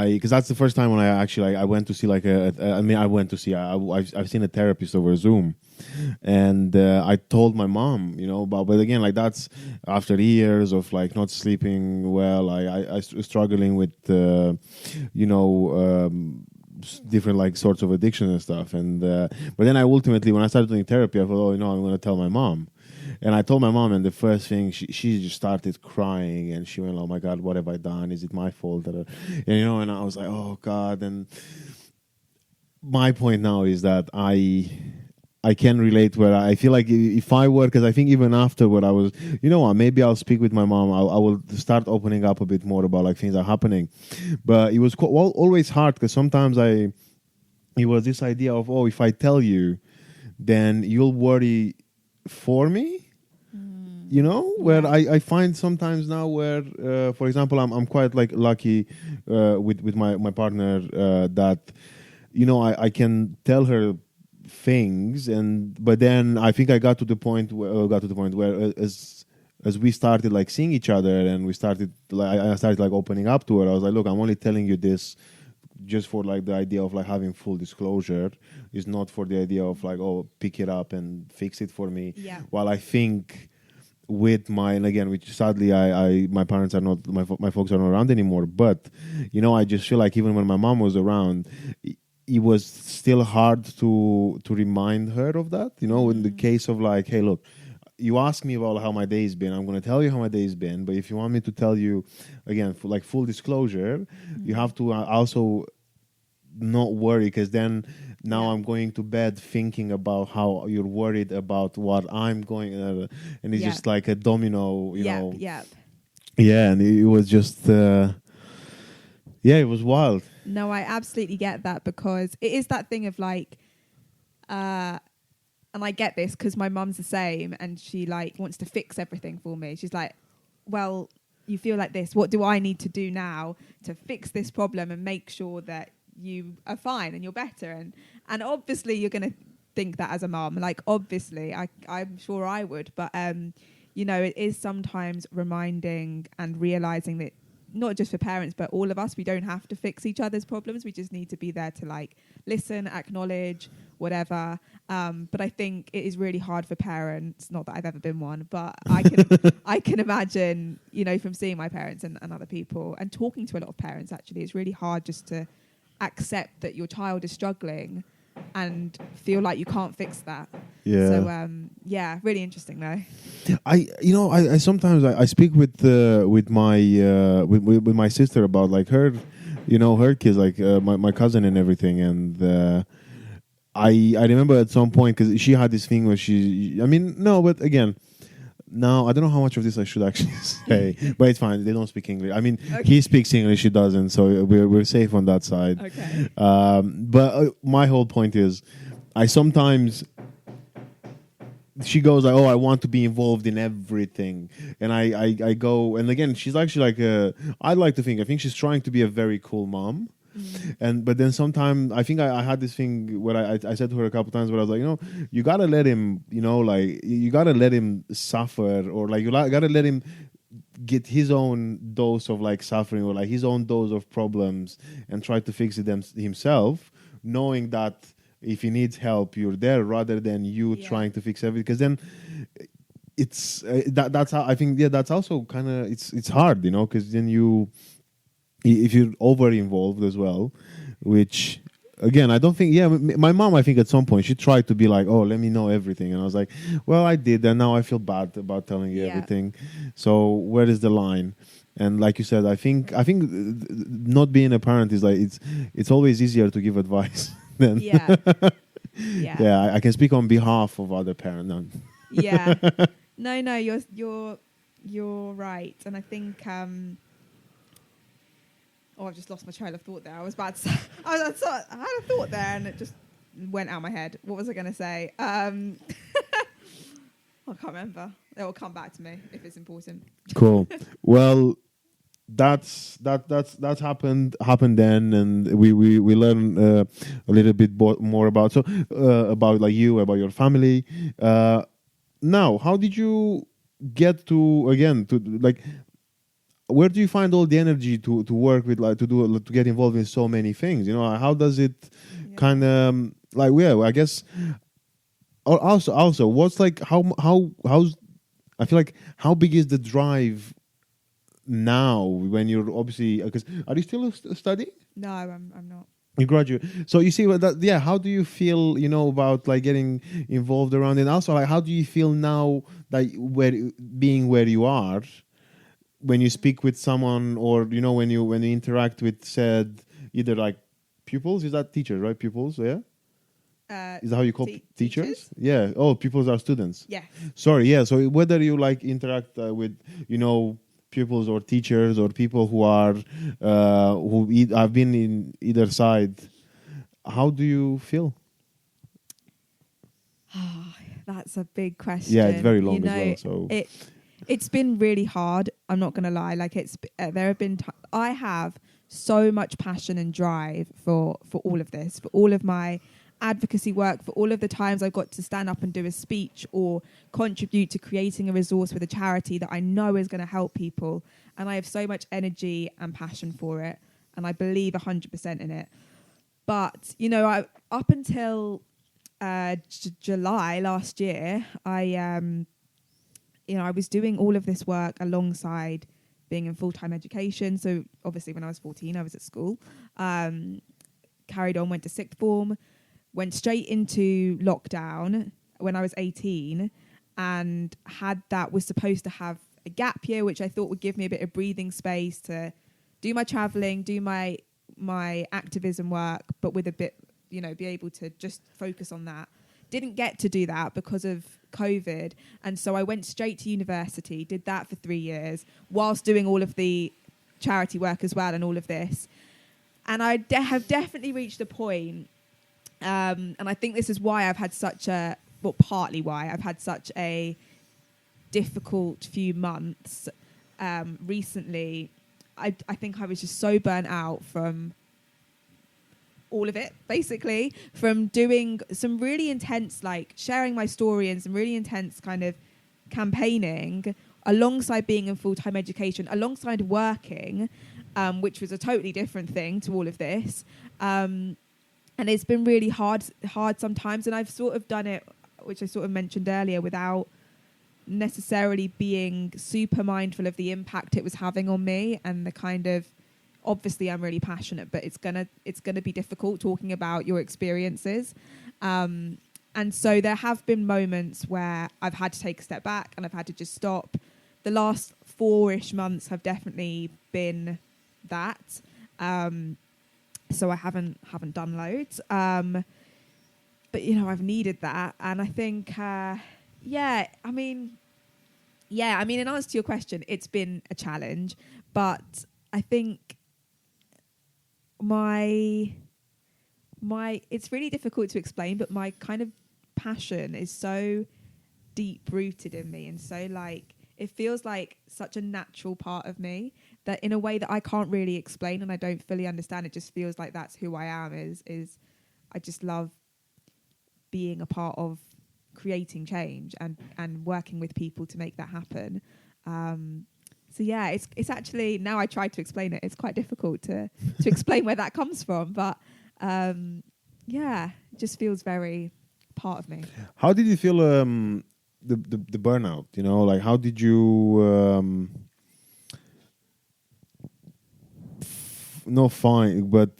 because that's the first time when I actually I went to see like I mean I went to see I've seen a therapist over Zoom, and I told my mom, about, but again, like that's after years of like not sleeping well. I struggling with different like sorts of addiction and stuff, and but then I ultimately, when I started doing therapy, I thought, oh, I'm going to tell my mom. And I told my mom, and the first thing she just started crying, and she went, "Oh my God, what have I done? Is it my fault?" And and I was like, "Oh God." And my point now is that I can relate, where I feel like if I were, because I think even after what I was, what, maybe I'll speak with my mom. I will start opening up a bit more about like things that are happening. But it was always hard, because sometimes it was this idea of, oh, if I tell you, then you'll worry for me. Where I find sometimes now where, for example, I'm quite like lucky with my partner, that I can tell her things, but then I think I got to the point where as we started like seeing each other, and we started like I started like opening up to her. I was like, look, I'm only telling you this just for like the idea of like having full disclosure. Is not for the idea of like, oh, pick it up and fix it for me. Yeah. While I think with mine again, which sadly my parents are not, my folks are not around anymore, but I just feel like even when my mom was around, it was still hard to remind her of that. In the case of like, hey, look, you ask me about how my day's been, I'm going to tell you how my day's been, but if you want me to tell you again for like full disclosure, you have to also not worry, because then now I'm going to bed thinking about how you're worried about what I'm going, and it's just like a domino, Yeah. And it was just it was wild. No, I absolutely get that, because it is that thing of like, and I get this because my mum's the same, and she like wants to fix everything for me. She's like, well, you feel like this, what do I need to do now to fix this problem and make sure that you are fine and you're better? And obviously you're going to think that as a mum, like obviously I'm sure I would, but it is sometimes reminding and realizing that not just for parents but all of us, we don't have to fix each other's problems. We just need to be there to like listen, acknowledge, whatever. But I think it is really hard for parents, not that I've ever been one, but I can imagine, from seeing my parents and other people and talking to a lot of parents, actually it's really hard just to accept that your child is struggling and feel like you can't fix that. So really interesting though. I sometimes I speak with my sister about like her, her kids, like my cousin and everything, and I remember at some point, because she had this thing where but again, now I don't know how much of this I should actually say, but it's fine. They don't speak English. I mean, okay. He speaks English, she doesn't, so we're safe on that side. Okay. But my whole point is, I sometimes, she goes like, "Oh, I want to be involved in everything," and I go, and again, she's actually like I think she's trying to be a very cool mom. But then sometimes I think I had this thing where I said to her a couple times, where I was like, you gotta let him, like you gotta let him suffer, or like you gotta let him get his own dose of like suffering, or like his own dose of problems, and try to fix it himself, knowing that if he needs help, you're there, rather than you trying to fix everything. Because then it's that's how I think. Yeah, that's also kind of it's hard, because then if you're over involved as well, which again, I don't think, my mom, I think at some point she tried to be like, oh, let me know everything. And I was like, well, I did. And now I feel bad about telling you everything. So where is the line? And like you said, I think not being a parent is like, it's always easier to give advice than, I can speak on behalf of other parents. No, you're right. And I think, I've just lost my trail of thought there. I was about to say, I had a thought there and it just went out of my head. What was I going to say? I can't remember. It will come back to me if it's important. Cool. Well, that's happened then, and we learn a little bit more about like you, about your family. Now, how did you get to like? where do you find all the energy to work with, like to get involved in so many things? You know, how does it kind of like, yeah, I guess also what's like how's I feel like how big is the drive now when you're obviously, because are you still studying? No, I'm not. You graduate. So you see what that, yeah, how do you feel, you know, about like getting involved around it? And also, like, how do you feel now that being where you are, when you speak with someone, or you know, when you interact with said either like pupils, is that teachers, right? Pupils, yeah. Is that how you call teachers? Yeah. Oh, pupils are students. Yeah. Sorry. Yeah. So whether you like interact with, you know, pupils or teachers or people who are have been in either side, how do you feel? That's a big question. Yeah, it's very long, you know, as well. So it's been really hard. I'm not gonna lie. Like there have been. I have so much passion and drive for all of this, for all of my advocacy work, for all of the times I've got to stand up and do a speech or contribute to creating a resource with a charity that I know is going to help people. And I have so much energy and passion for it. And I believe 100% in it. But, you know, up until July last year, I was doing all of this work alongside being in full-time education. So obviously when I was 14, I was at school, carried on, went to sixth form, went straight into lockdown when I was 18, and was supposed to have a gap year, which I thought would give me a bit of breathing space to do my traveling, do my activism work, but with a bit, you know, be able to just focus on that. Didn't get to do that because of COVID. And so I went straight to university, did that for 3 years whilst doing all of the charity work as well and all of this. And I have definitely reached a point. And I think this is why I've had partly why I've had such a difficult few months recently. I think I was just so burnt out from all of it, basically, from doing some really intense, like sharing my story and some really intense kind of campaigning alongside being in full-time education, alongside working, which was a totally different thing to all of this. And it's been really hard sometimes. And I've sort of done it, which I sort of mentioned earlier, without necessarily being super mindful of the impact it was having on me and the kind of, obviously I'm really passionate, but it's gonna be difficult talking about your experiences. And so there have been moments where I've had to take a step back and I've had to just stop. The last 4-ish months have definitely been that. So I haven't done loads. But, you know, I've needed that. And I think, in answer to your question, it's been a challenge. But I think it's really difficult to explain, but my kind of passion is so deep rooted in me, and so like it feels like such a natural part of me that in a way that I can't really explain and I don't fully understand, it just feels like that's who I am, is I just love being a part of creating change and working with people to make that happen. So yeah, it's actually, now I try to explain it, it's quite difficult to explain where that comes from, but it just feels very part of me. How did you feel the burnout? You know, like how did you but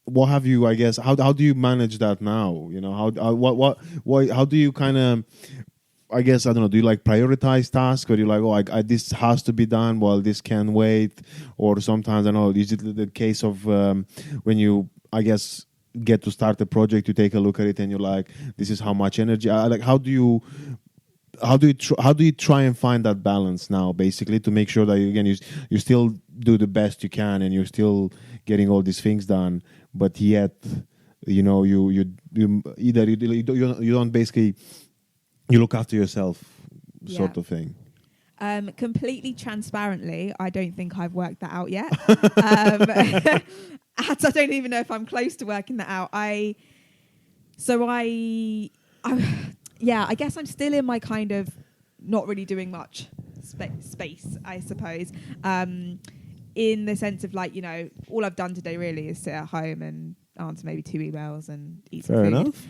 what have you, I guess, how do you manage that now? You know, how do you kind of, I guess, I don't know, do you like prioritize tasks, or do you like, I this has to be done while this can wait? Or sometimes, I don't know, is it the case of when you, I guess, get to start a project, you take a look at it and you're like, this is how much energy, like how do you try and find that balance now, basically, to make sure that you still do the best you can and you're still getting all these things done, but yet, you know, you don't basically, you look after yourself, sort of thing. Completely transparently, I don't think I've worked that out yet. I don't even know if I'm close to working that out. I guess I'm still in my kind of not really doing much space, I suppose. In the sense of like, you know, all I've done today really is sit at home and answer maybe 2 emails and eat some Fair food. enough.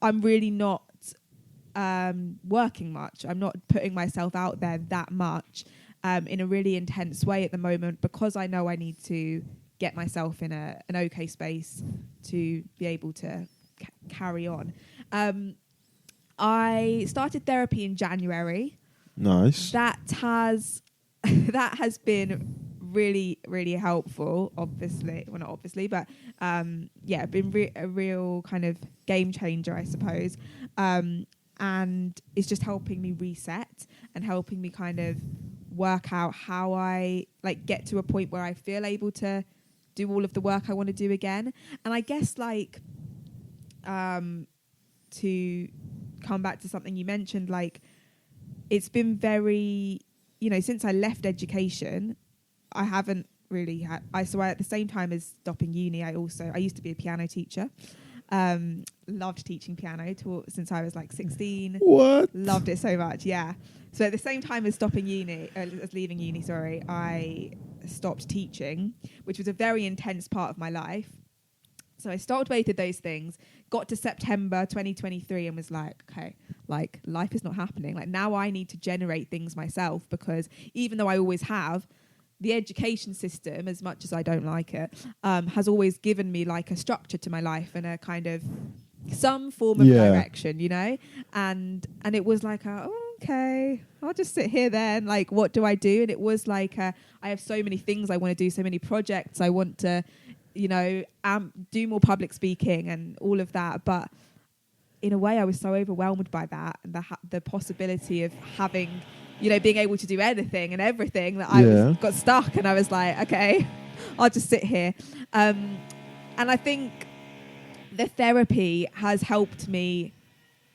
I'm really not working much. I'm not putting myself out there that much in a really intense way at the moment, because I know I need to get myself in an okay space to be able to carry on. I started therapy in January. Nice. That has been really, really helpful. Obviously, well, not obviously, but been a real kind of game changer, I suppose. And it's just helping me reset and helping me kind of work out how I like get to a point where I feel able to do all of the work I want to do again. And I guess like to come back to something you mentioned, like it's been very, you know, since I left education, I haven't really had, so at the same time as stopping uni, I used to be a piano teacher. Loved teaching piano, taught since I was like 16. What? Loved it so much, yeah. So at the same time as stopping uni, as leaving uni, sorry, I stopped teaching, which was a very intense part of my life. So I stopped both of those things, got to September 2023 and was like, okay, like life is not happening. Like now I need to generate things myself, because even though I always have, the education system, as much as I don't like it, has always given me like a structure to my life and a kind of some form of direction, you know? And it was like, okay, I'll just sit here then. Like, what do I do? And it was like, I have so many things I want to do, so many projects. I want to, you know, do more public speaking and all of that. But in a way, I was so overwhelmed by that and the possibility of having, you know, being able to do anything and everything, that I got stuck, and I was like, okay, I'll just sit here. And I think the therapy has helped me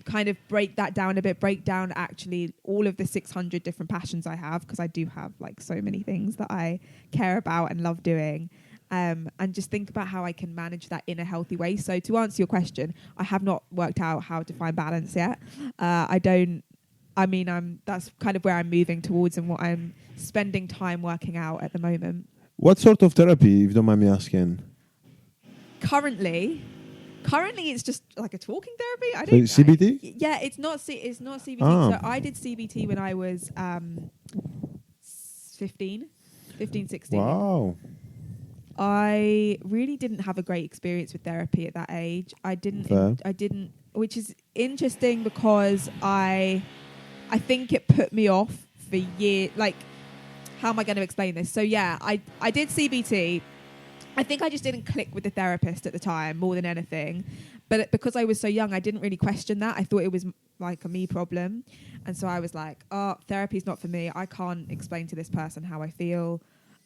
kind of break that down a bit, break down actually all of the 600 different passions I have, because I do have like so many things that I care about and love doing. And just think about how I can manage that in a healthy way. So to answer your question, I have not worked out how to find balance yet. That's kind of where I'm moving towards and what I'm spending time working out at the moment. What sort of therapy, if you don't mind me asking? Currently it's just like a talking therapy. I don't so CBT? Yeah, it's not CBT. Oh. So I did CBT when I was 15, 16. Wow. I really didn't have a great experience with therapy at that age. I didn't, which is interesting because I think it put me off for years. Like, how am I going to explain this? So yeah, I did CBT. I think I just didn't click with the therapist at the time more than anything. But because I was so young, I didn't really question that. I thought it was like a me problem. And so I was like, oh, therapy's not for me. I can't explain to this person how I feel.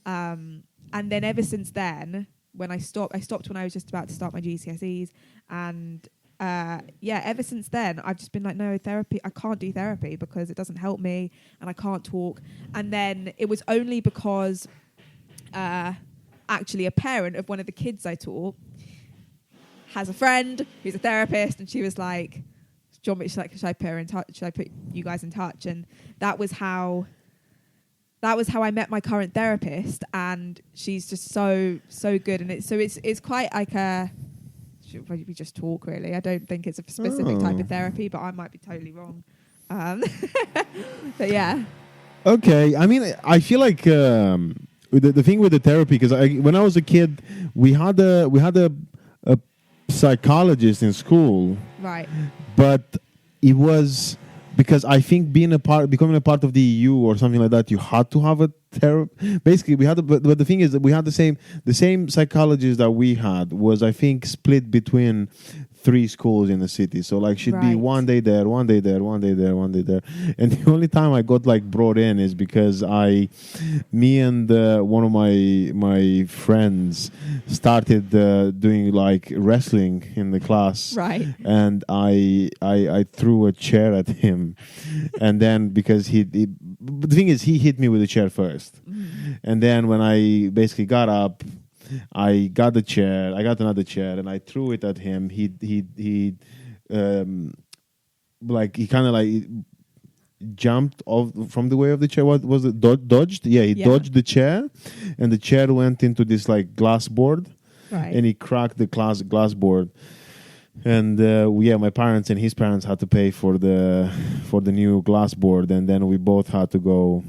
And then ever since then, when I stopped when I was just about to start my GCSEs. And ever since then, I've just been like, no, therapy, I can't do therapy because it doesn't help me and I can't talk. And then it was only because actually a parent of one of the kids I taught has a friend who's a therapist, and she was like, do you want me, should I put her in touch? Should I put you guys in touch? And that was how I met my current therapist, and she's just so good. And it's quite like we just talk, really. I don't think it's a specific type of therapy, but I might be totally wrong. But yeah. Okay, I mean, I feel like the thing with the therapy, because when I was a kid, we had a psychologist in school, right? But it was because I think becoming a part of the EU or something like that, you had to have a therapy. Basically, but the thing is that we had the same psychologist that we had was, I think, split between 3 schools in the city. So like she'd be one day there, one day there, one day there, one day there. And the only time I got like brought in is because me and one of my friends started doing like wrestling in the class. Right. And I threw a chair at him. And then because but the thing is, he hit me with a chair first. And then when I basically got up, I got another chair, and I threw it at him. He kind of like jumped off from the way of the chair. What was it? Dodged? Yeah, he Yeah. dodged the chair, and the chair went into this like glass board, Right. and he cracked the glass board. And yeah, my parents and his parents had to pay for the new glass board, and then we both had to go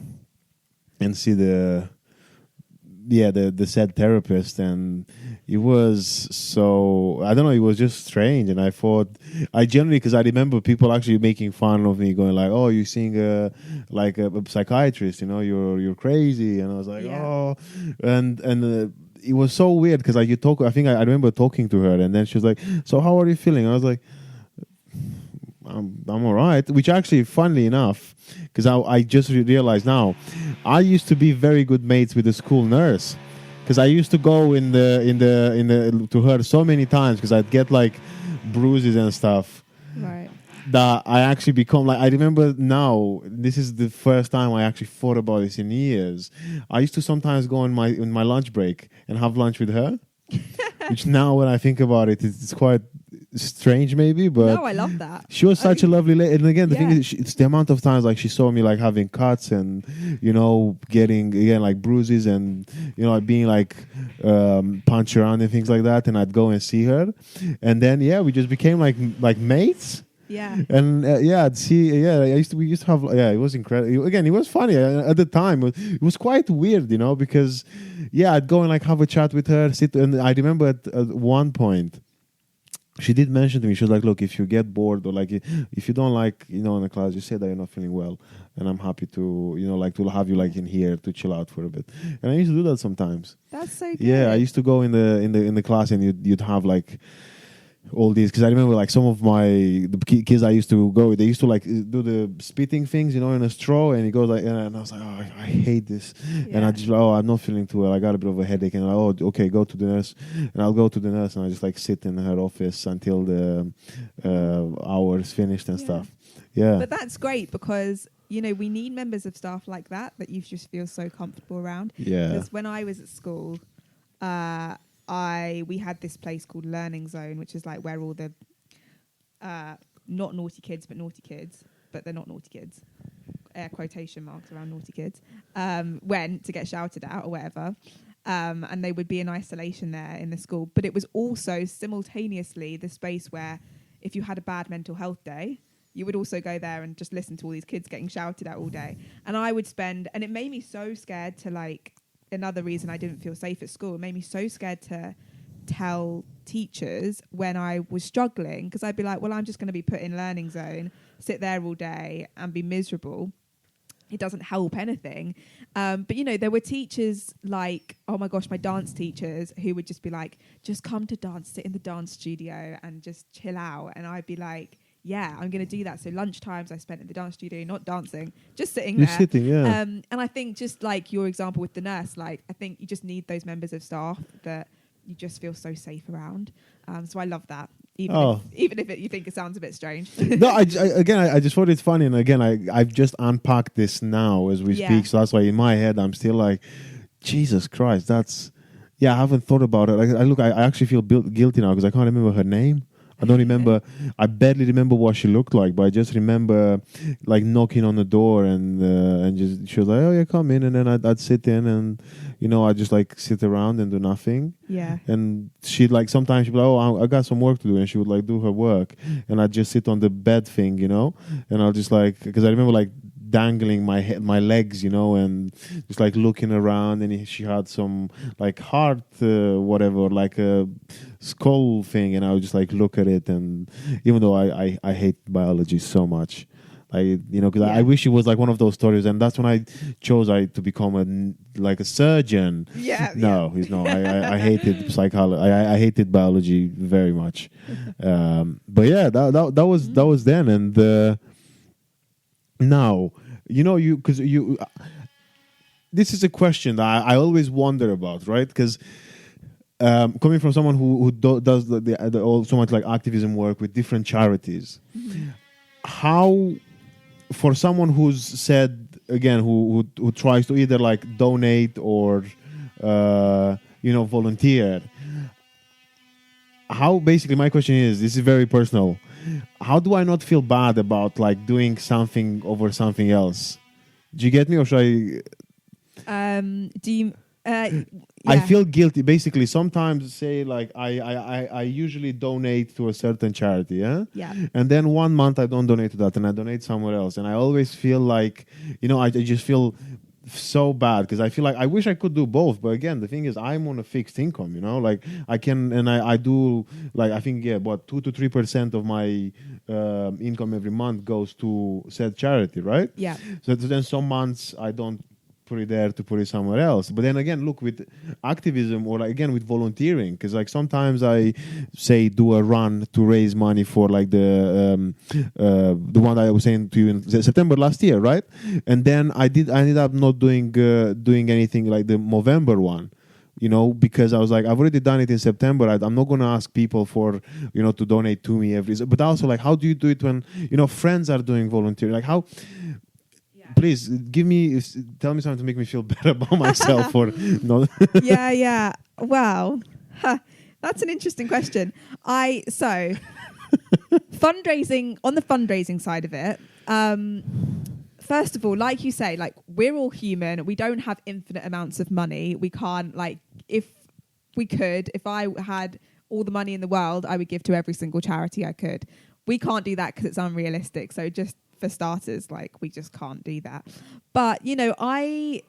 and see the said therapist. And it was so, I don't know, it was just strange. And I generally, because I remember people actually making fun of me, going like, "Oh, you're seeing a psychiatrist, you know, you're crazy." And I was like, Yeah. "Oh," and it was so weird because like I remember talking to her, and then she was like, "So how are you feeling?" I was like, I'm all right, which actually, funnily enough, because I just realized now, I used to be very good mates with the school nurse, because I used to go in the to her so many times because I'd get like bruises and stuff Right. that I actually become like, I remember now, this is the first time I actually thought about this in years. I used to sometimes go in my lunch break and have lunch with her, which now when I think about it, it's quite strange maybe, but No, I love that. she was such a lovely lady. And again, the thing Yeah. is, it's the amount of times like she saw me like having cuts and, you know, getting again like bruises and, you know, being like punched around and things like that. And I'd go and see her, and then yeah, we just became like mates. Yeah. And yeah, I'd see. Yeah, we used to have. Yeah, it was incredible. Again, it was funny at the time. It was quite weird, you know, because yeah, I'd go and like have a chat with her, sit, and I remember at one point, she did mention to me, she was like, "Look, if you get bored or like if you don't like, you know, in the class, you say that you're not feeling well, and I'm happy to, you know, like to have you like in here to chill out for a bit." And I used to do that sometimes. That's so good. Yeah, I used to go in the class, and you'd have like all these, because I remember like some of the kids I used to go, they used to like do the spitting things, you know, in a straw, and he goes like, and I was like, "Oh, I hate this." And I just, "Oh, I'm not feeling too well, I got a bit of a headache." And like, "Oh, okay, go to the nurse." And I'll go to the nurse, and I just like sit in her office until the hours finished and Yeah. stuff. Yeah. But that's great because, you know, we need members of staff like that you just feel so comfortable around. Yeah. Because when I was at school, we had this place called Learning Zone, which is like where all the not naughty kids, but naughty kids, but they're not naughty kids, air quotation marks around naughty kids, went to get shouted at or whatever. And they would be in isolation there in the school. But it was also simultaneously the space where if you had a bad mental health day, you would also go there and just listen to all these kids getting shouted at all day. And I would and it made me so scared to like, another reason I didn't feel safe at school, it made me so scared to tell teachers when I was struggling, because I'd be like, well, I'm just going to be put in Learning Zone, sit there all day and be miserable. It doesn't help anything. But, you know, there were teachers like, oh my gosh, my dance teachers who would just be like, just come to dance, sit in the dance studio and just chill out. And I'd be like, yeah, I'm going to do that. So lunchtimes I spent in the dance studio, not dancing, just sitting You're there. sitting, yeah. And I think just like your example with the nurse, like I think you just need those members of staff that you just feel so safe around. So I love that. Even if you think it sounds a bit strange. No, I just thought it's funny, and again, I've just unpacked this now as we speak, so that's why in my head I'm still like, Jesus Christ, that's, yeah, I haven't thought about it. Like, I actually feel guilty now because I can't remember her name. I don't remember. I barely remember what she looked like, but I just remember like knocking on the door and just she was like, "Oh yeah, come in," and then I'd sit in and, you know, I'd just like sit around and do nothing. Yeah. And she'd like sometimes she'd be like, "Oh, I got some work to do," and she would like do her work, and I'd just sit on the bed thing, you know, and I'll just like, because I remember like dangling my legs, you know, and just like looking around, and she had some like heart whatever, like a skull thing, and I would just like look at it, and even though I hate biology so much, you know, because I wish it was like one of those stories, and that's when I chose to become a surgeon. Yeah. No, he's not. I hated psychology. I hated biology very much. But yeah, that was then, and now, you know, this is a question that I always wonder about, right? Because coming from someone who does so much like activism work with different charities, how, for someone who's said, again, who tries to either like donate or you know, volunteer, how, basically my question is, this is very personal, how do I not feel bad about like doing something over something else? Do you get me, or should I? Do you? I feel guilty. Basically, sometimes say like I usually donate to a certain charity, yeah? Yeah. And then 1 month I don't donate to that and I donate somewhere else. And I always feel like, I just feel so bad because I feel like I wish I could do both. But again, the thing is I'm on a fixed income, like I can, and I do like, I think, what 2 to 3% of my income every month goes to said charity, right? Yeah. So then some months I don't put it there to put it somewhere else. But then again, look, with activism or like, again with volunteering, because like sometimes I say do a run to raise money for like the one that I was saying to you in September last year, right? And then I ended up not doing anything like the November one. Because I was like, I've already done it in September. I'm not going to ask people for, to donate to me but also like, how do you do it when, friends are doing volunteering? Like how, please tell me something to make me feel better about myself. Or no. Yeah. Wow, that's an interesting question. Fundraising, on the fundraising side of it. First of all, like you say, like we're all human. We don't have infinite amounts of money. We can't if I had all the money in the world, I would give to every single charity I could. We can't do that because it's unrealistic. So just for starters, we just can't do that. But, I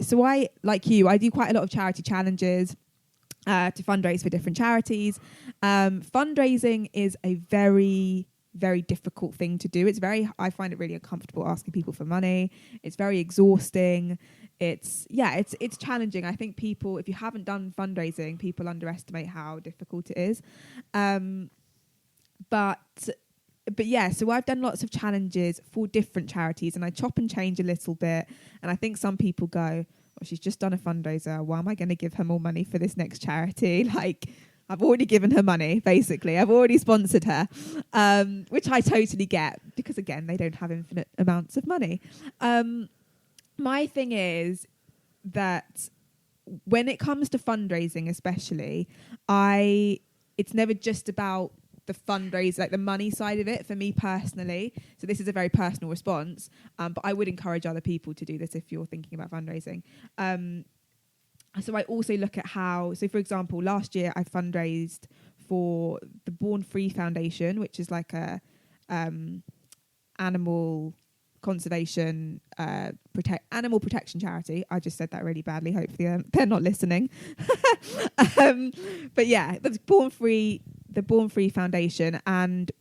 like you, I do quite a lot of charity challenges to fundraise for different charities. Fundraising is a very, very difficult thing to do. I find it really uncomfortable asking people for money. It's very exhausting. It's challenging. I think people, if you haven't done fundraising, people underestimate how difficult it is. But yeah, so I've done lots of challenges for different charities and I chop and change a little bit. And I think some people go, well, she's just done a fundraiser. Why am I going to give her more money for this next charity? I've already given her money, basically. I've already sponsored her, which I totally get because, again, they don't have infinite amounts of money. My thing is that when it comes to fundraising, especially, it's never just about the fundraise, like the money side of it for me personally. So this is a very personal response, but I would encourage other people to do this if you're thinking about fundraising. So I also look at for example, last year I fundraised for the Born Free Foundation, which is like a animal conservation, animal protection charity. I just said that really badly. Hopefully they're not listening. But yeah, the Born Free Foundation, and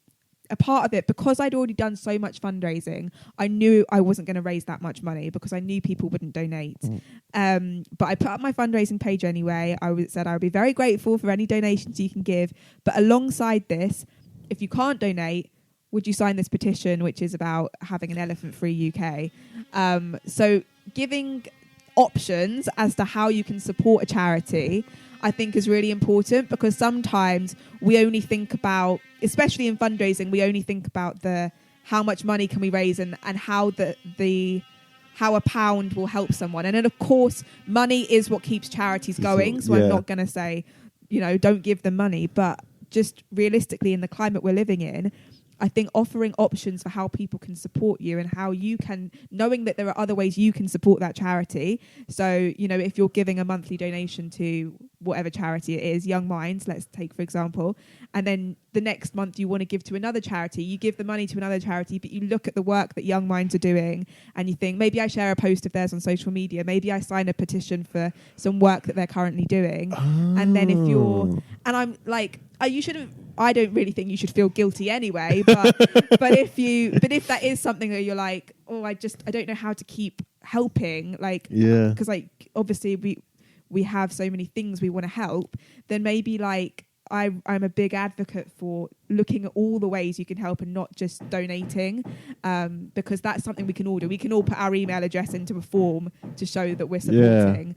a part of it, because I'd already done so much fundraising, I knew I wasn't going to raise that much money because I knew people wouldn't donate. But I put up my fundraising page anyway. Said I would be very grateful for any donations you can give. But alongside this, if you can't donate, would you sign this petition, which is about having an elephant-free UK? So giving options as to how you can support a charity, I think, is really important, because sometimes we only think about, especially in fundraising, we only think about how much money can we raise and how how a pound will help someone. And then of course, money is what keeps charities going. So I'm not going to say, don't give them money, but just realistically in the climate we're living in, I think offering options for how people can support you and how you can, knowing that there are other ways you can support that charity. So, if you're giving a monthly donation to whatever charity it is, Young Minds, let's take for example, and then the next month you want to give to another charity, you give the money to another charity, but you look at the work that Young Minds are doing and you think, maybe I share a post of theirs on social media, maybe I sign a petition for some work that they're currently doing. And then if you're, and I'm like, I don't really think you should feel guilty anyway, but if that is something that you're like, oh, I don't know how to keep helping, because obviously we have so many things we want to help, then maybe I'm a big advocate for looking at all the ways you can help and not just donating, because that's something we can all do. We can all put our email address into a form to show that we're supporting.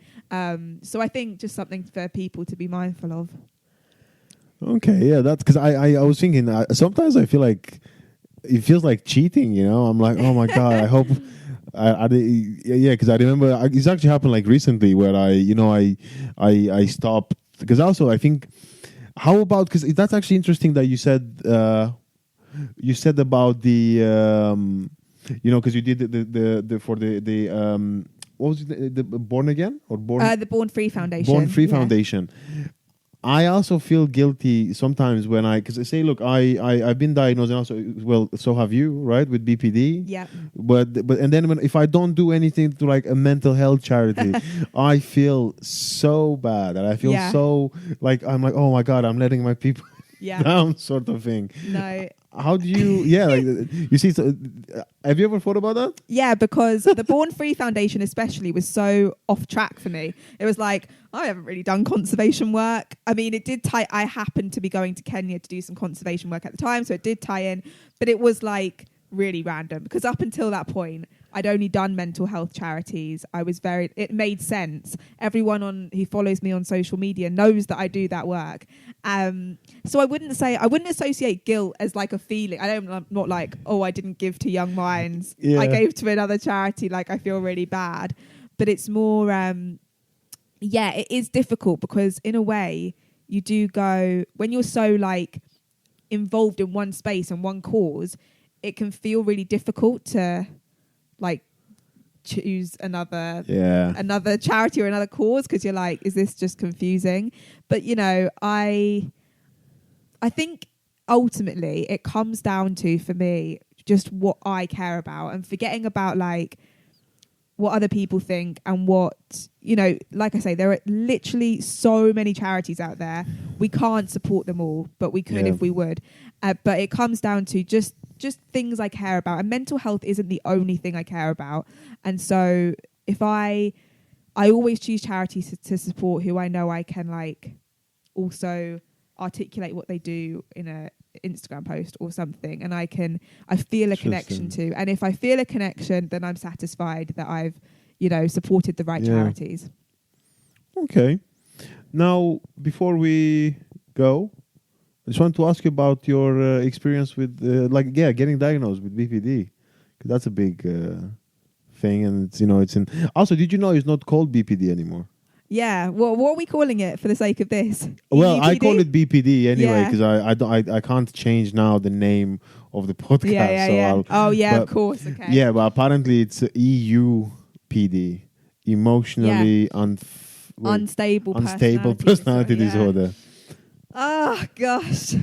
So I think just something for people to be mindful of. Okay, yeah, that's because I was thinking, sometimes I feel like it feels like cheating, I'm like, oh my God, I hope because I remember it's actually happened recently where I stopped, because also I think, how about, because that's actually interesting that you said you said about the because you did the for the what was it, the Born Again or Born The Born Free Foundation. Born Free Yeah. Foundation. I also feel guilty sometimes when because I say, look, I've been diagnosed, and also, well, so have you, right, with BPD. Yeah. But and then if I don't do anything to like a mental health charity, I feel so bad, and I feel Yeah. so like I'm like, oh my god, I'm letting my people Yeah. down, sort of thing. No. How do you? Yeah, like you see. So, have you ever thought about that? Yeah, because the Born Free Foundation especially was so off track for me. It was like, I haven't really done conservation work. I mean, it did tie, I happened to be going to Kenya to do some conservation work at the time, so it did tie in, but it was like really random because up until that point, I'd only done mental health charities. It made sense. Everyone who follows me on social media knows that I do that work. So I wouldn't associate guilt as like a feeling. I'm not like, oh, I didn't give to Young Minds. Yeah. I gave to another charity. Like I feel really bad, but it's more, it is difficult because in a way you do go, when you're so like involved in one space and one cause, it can feel really difficult to like choose another charity or another cause because you're like, is this just confusing? But I think ultimately it comes down to, for me, just what I care about and forgetting about like what other people think and what, like I say, there are literally so many charities out there. We can't support them all, but we could if we would. But it comes down to just things I care about. And mental health isn't the only thing I care about. And so if I always choose charities to support who I know I can like also articulate what they do in a Instagram post or something, and I feel a connection to. And if I feel a connection, then I'm satisfied that I've, supported the right charities. Okay. Now, before we go, I just want to ask you about your experience with, getting diagnosed with BPD. 'Cause that's a big thing, and it's in. Also, did you know it's not called BPD anymore? Yeah. Well, what are we calling it for the sake of this? Well, EUPD? I call it BPD anyway Yeah. because I can't change now the name of the podcast. Yeah. But, of course. Okay. Yeah, but apparently it's EUPD, emotionally unstable personality disorder. Oh gosh,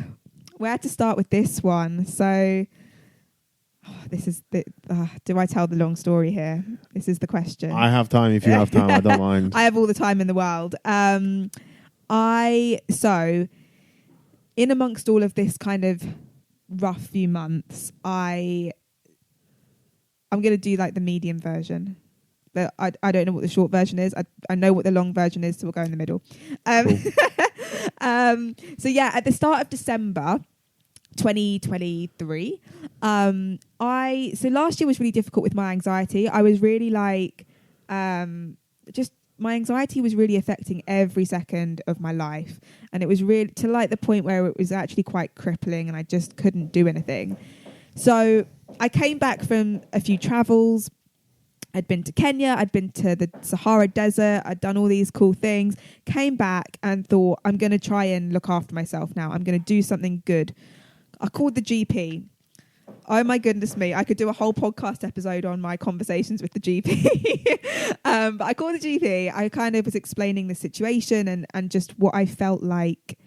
where to start with this one? So, this is do I tell the long story here? This is the question. I have time if you have time. I don't mind. I have all the time in the world. In amongst all of this kind of rough few months, I'm going to do like the medium version. But I don't know what the short version is. I know what the long version is, so we'll go in the middle. Cool. So yeah, at the start of December 2023, so last year was really difficult with my anxiety. I was really like, my anxiety was really affecting every second of my life, and it was really to like the point where it was actually quite crippling, and I just couldn't do anything. So I came back from a few travels. I'd been to Kenya, I'd been to the Sahara Desert, I'd done all these cool things, came back and thought, I'm going to try and look after myself now. I'm going to do something good. I called the GP. Oh my goodness me, I could do a whole podcast episode on my conversations with the GP. But I called the GP. I kind of was explaining the situation and just what I felt like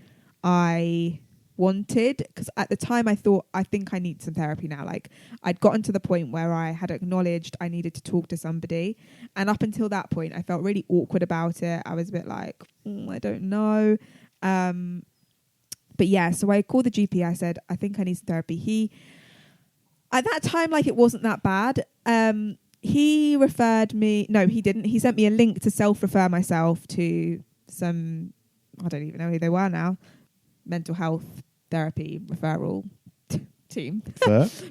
I wanted, because at the time I thought, I think I need some therapy now. Like I'd gotten to the point where I had acknowledged I needed to talk to somebody, and up until that point I felt really awkward about it. I was a bit like, I don't know. But yeah, so I called the GP. I said, I think I need some therapy. At that time, like, it wasn't that bad. He referred me. No, he didn't. He sent me a link to self-refer myself to some, I don't even know who they were now, mental health therapy referral team.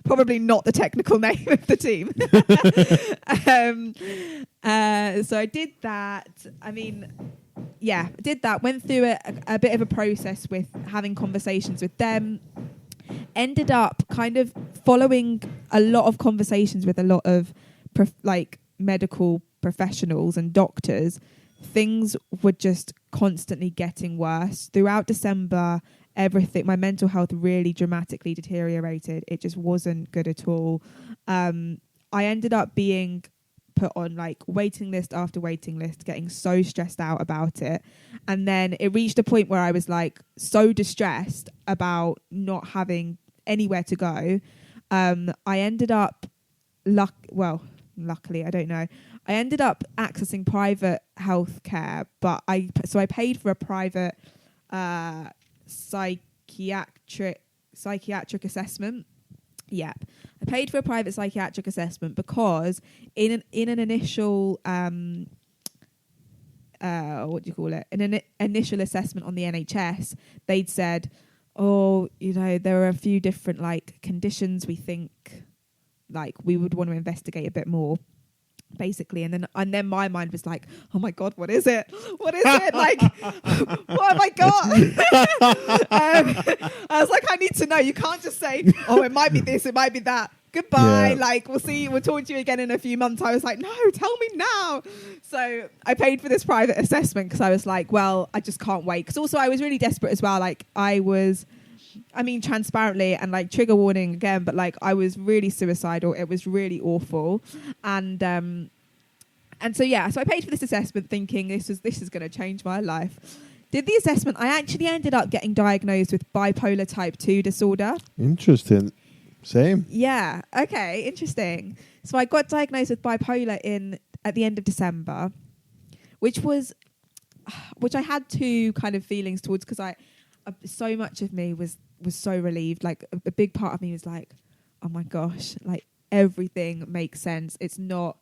Probably not the technical name of the team. So I did that. I did that. Went through a bit of a process with having conversations with them. Ended up kind of following a lot of conversations with a lot of medical professionals and doctors. Things were just constantly getting worse. Throughout December, everything, my mental health really dramatically deteriorated. It just wasn't good at all. I ended up being put on like waiting list after waiting list, getting so stressed out about it. And then it reached a point where I was like so distressed about not having anywhere to go. I ended up luckily, I don't know. I ended up accessing private healthcare, but I paid for a private psychiatric assessment. Yep. I paid for a private psychiatric assessment because in an initial what do you call it? In an initial assessment on the NHS, they'd said, "Oh, you know, there are a few different like conditions we think like we would want to investigate a bit more." Basically, and then my mind was like, oh my god, what is it, like what have I got? I was like, I need to know. You can't just say, oh, it might be this, it might be that, goodbye, like we'll talk to you again in a few months. I was like, no, tell me now. So I paid for this private assessment because I was like, well, I just can't wait, because also I was really desperate as well. Like transparently, and like trigger warning again, but like I was really suicidal. It was really awful. And so I paid for this assessment thinking this is going to change my life. Did the assessment. I actually ended up getting diagnosed with bipolar type 2 disorder. Interesting. Same. Yeah. Okay. Interesting. So I got diagnosed with bipolar at the end of December, which I had two kind of feelings towards, because so much of me was so relieved. Like a big part of me was like, oh my gosh, like everything makes sense. It's not,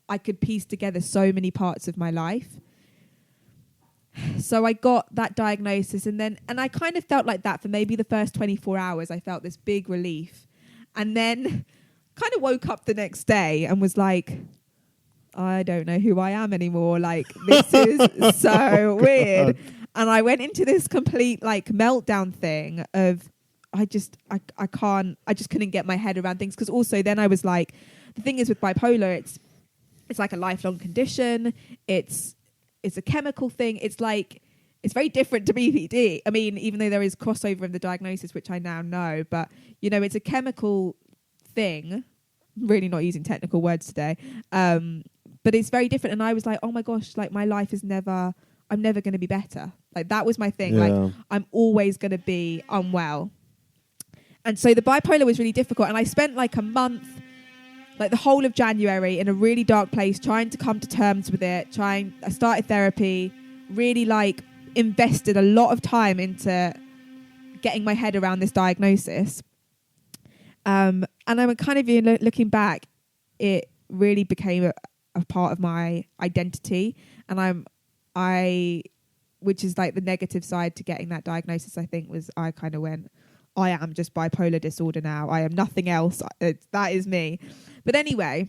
I could piece together so many parts of my life. So I got that diagnosis, and I kind of felt like that for maybe the first 24 hours. I felt this big relief, and then kind of woke up the next day and was like, I don't know who I am anymore. Like, this is so weird. And I went into this complete like meltdown thing of I just couldn't get my head around things. Because also then I was like, the thing is with bipolar, it's like a lifelong condition. It's a chemical thing. It's like, it's very different to BPD. I mean, even though there is crossover in the diagnosis, which I now know, but you know, it's a chemical thing. I'm really not using technical words today. But it's very different. And I was like, oh my gosh, like my life I'm never going to be better. Like that was my thing. Yeah. Like I'm always going to be unwell. And so the bipolar was really difficult. And I spent like a month, like the whole of January, in a really dark place, trying to come to terms with it. I started therapy, really like invested a lot of time into getting my head around this diagnosis. And I'm kind of looking back, it really became a part of my identity. And which is like the negative side to getting that diagnosis, I think, was I kind of went, I am just bipolar disorder now. I am nothing else. That is me. But anyway,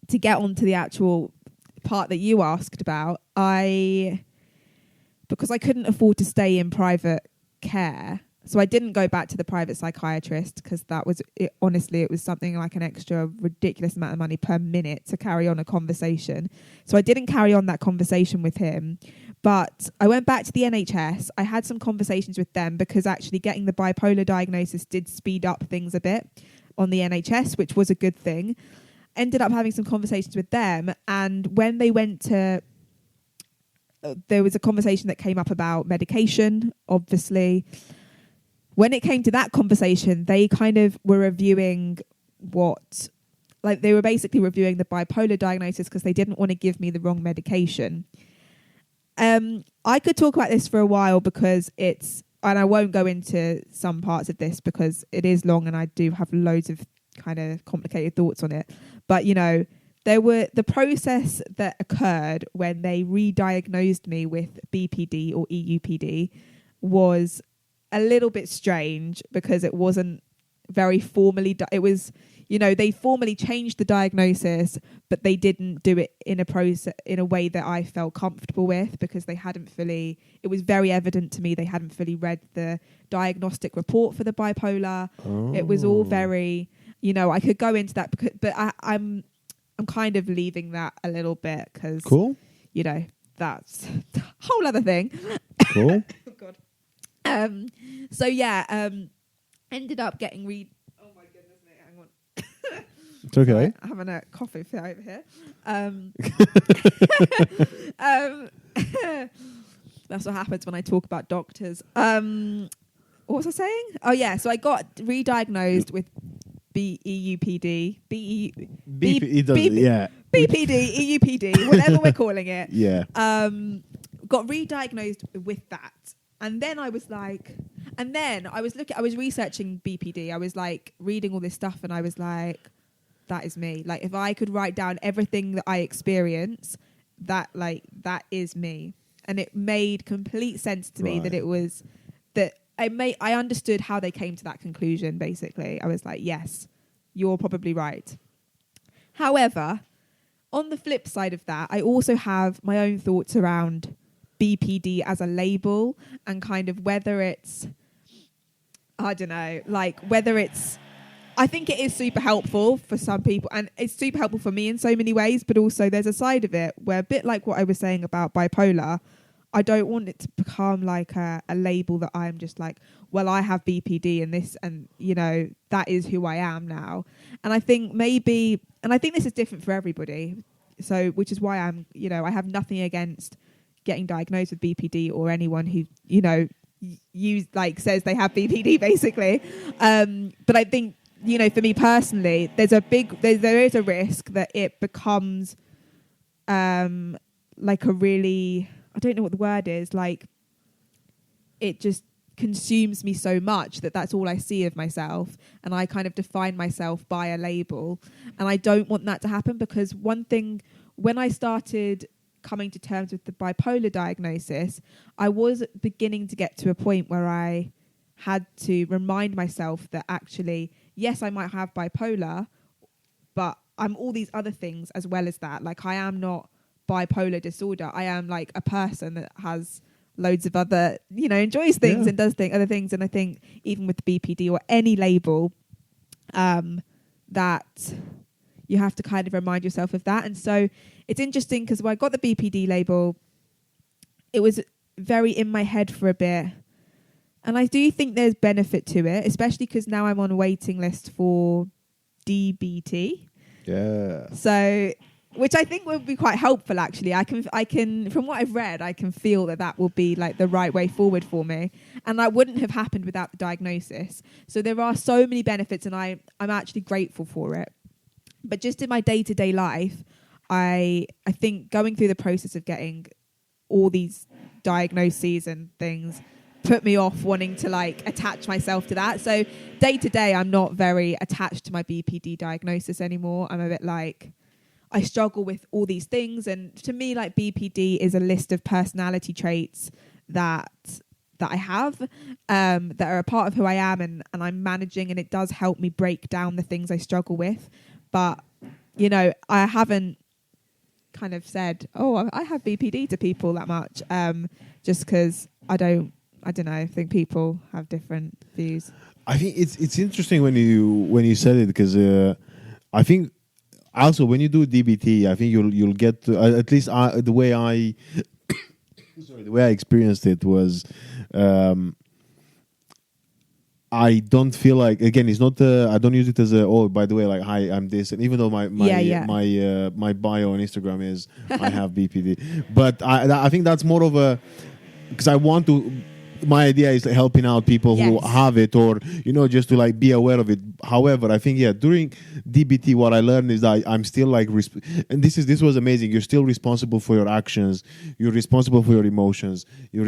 to get on to the actual part that you asked about, because I couldn't afford to stay in private care, so I didn't go back to the private psychiatrist, because that was it. Honestly, it was something like an extra ridiculous amount of money per minute to carry on a conversation. So I didn't carry on that conversation with him, but I went back to the NHS. I had some conversations with them, because actually getting the bipolar diagnosis did speed up things a bit on the NHS, which was a good thing. Ended up having some conversations with them, and when they went to, there was a conversation that came up about medication, obviously. When it came to that conversation, they kind of were reviewing they were basically reviewing the bipolar diagnosis, because they didn't want to give me the wrong medication. I could talk about this for a while, because and I won't go into some parts of this because it is long and I do have loads of kind of complicated thoughts on it. But, you know, the process that occurred when they re-diagnosed me with BPD or EUPD was a little bit strange, because it wasn't very formally it was, you know, they formally changed the diagnosis, but they didn't do it in a way that I felt comfortable with, because it was very evident to me they hadn't fully read the diagnostic report for the bipolar. It was all very, you know, I could go into that, but I'm kind of leaving that a little bit, because cool, you know, that's a whole other thing. Cool. Oh God. So yeah, ended up getting oh my goodness, mate, hang on. It's okay. Sorry, I'm having a coffee fit over here. Um, that's what happens when I talk about doctors. What was I saying? Oh yeah, so I got re-diagnosed with BEUPD, Yeah. BPD, EUPD, whatever we're calling it. Yeah. Got re-diagnosed with that, and then I was researching BPD. I was like reading all this stuff, and I was like, that is me. Like, if I could write down everything that I experience, that is me. And it made complete sense to me that it was that I understood how they came to that conclusion. Basically, I was like, yes, you're probably right. However, on the flip side of that, I also have my own thoughts around BPD as a label, and kind of whether it's, I don't know, like whether it's, I think it is super helpful for some people, and it's super helpful for me in so many ways, but also there's a side of it where, a bit like what I was saying about bipolar, I don't want it to become like a label that I'm just like, well, I have BPD and this, and you know, that is who I am now. And I think this is different for everybody. So, which is why I'm, you know, I have nothing against getting diagnosed with BPD or anyone who, you know, says they have BPD basically. But I think, you know, for me personally, there is a risk that it becomes like a really, I don't know what the word is, like it just consumes me so much that that's all I see of myself, and I kind of define myself by a label. And I don't want that to happen, because one thing, when I started coming to terms with the bipolar diagnosis, I was beginning to get to a point where I had to remind myself that actually, yes, I might have bipolar, but I'm all these other things as well as that. Like, I am not bipolar disorder. I am like a person that has loads of other, you know, enjoys things and does other things. And I think even with the BPD or any label, that you have to kind of remind yourself of that. And so it's interesting, because when I got the BPD label, it was very in my head for a bit. And I do think there's benefit to it, especially because now I'm on a waiting list for DBT. Yeah. So, which I think will be quite helpful, actually. I can, from what I've read, I can feel that will be like the right way forward for me. And that wouldn't have happened without the diagnosis. So there are so many benefits, and I'm actually grateful for it. But just in my day-to-day life, I think going through the process of getting all these diagnoses and things put me off wanting to like attach myself to that. So day to day, I'm not very attached to my BPD diagnosis anymore. I'm a bit like, I struggle with all these things. And to me, like, BPD is a list of personality traits that I have, that are a part of who I am, and I'm managing, and it does help me break down the things I struggle with. But, you know, I haven't kind of said, oh, I have BPD to people that much, just because I don't know. I think people have different views. I think it's interesting when you said it, because I think also when you do DBT, I think you'll get to, at least the way I the way I experienced it was, I don't feel like, again, it's not I don't use it as oh, by the way, like, hi, I'm this, and even though my bio on Instagram is I have BPD, but I think that's more of a, because I want to, my idea is like helping out people who have it, or, you know, just to like be aware of it. However, I think during DBT, what I learned is that I'm still like, and this was amazing. You're still responsible for your actions. You're responsible for your emotions. You're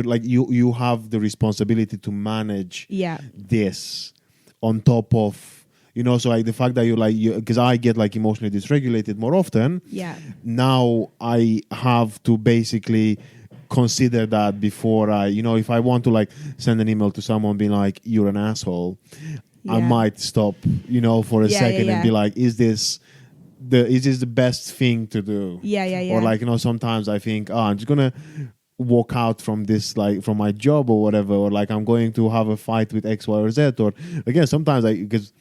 like, you have the responsibility to manage this on top of, you know, so like the fact that you're like, because I get like emotionally dysregulated more often. Yeah. Now I have to basically consider that before I, you know, if I want to like send an email to someone being like, you're an asshole, I might stop, you know, for a second and be like, is this the best thing to do? Or like, you know, sometimes I think, I'm just gonna walk out from this, like from my job or whatever, or like I'm going to have a fight with X, Y, or Z. Or again, sometimes because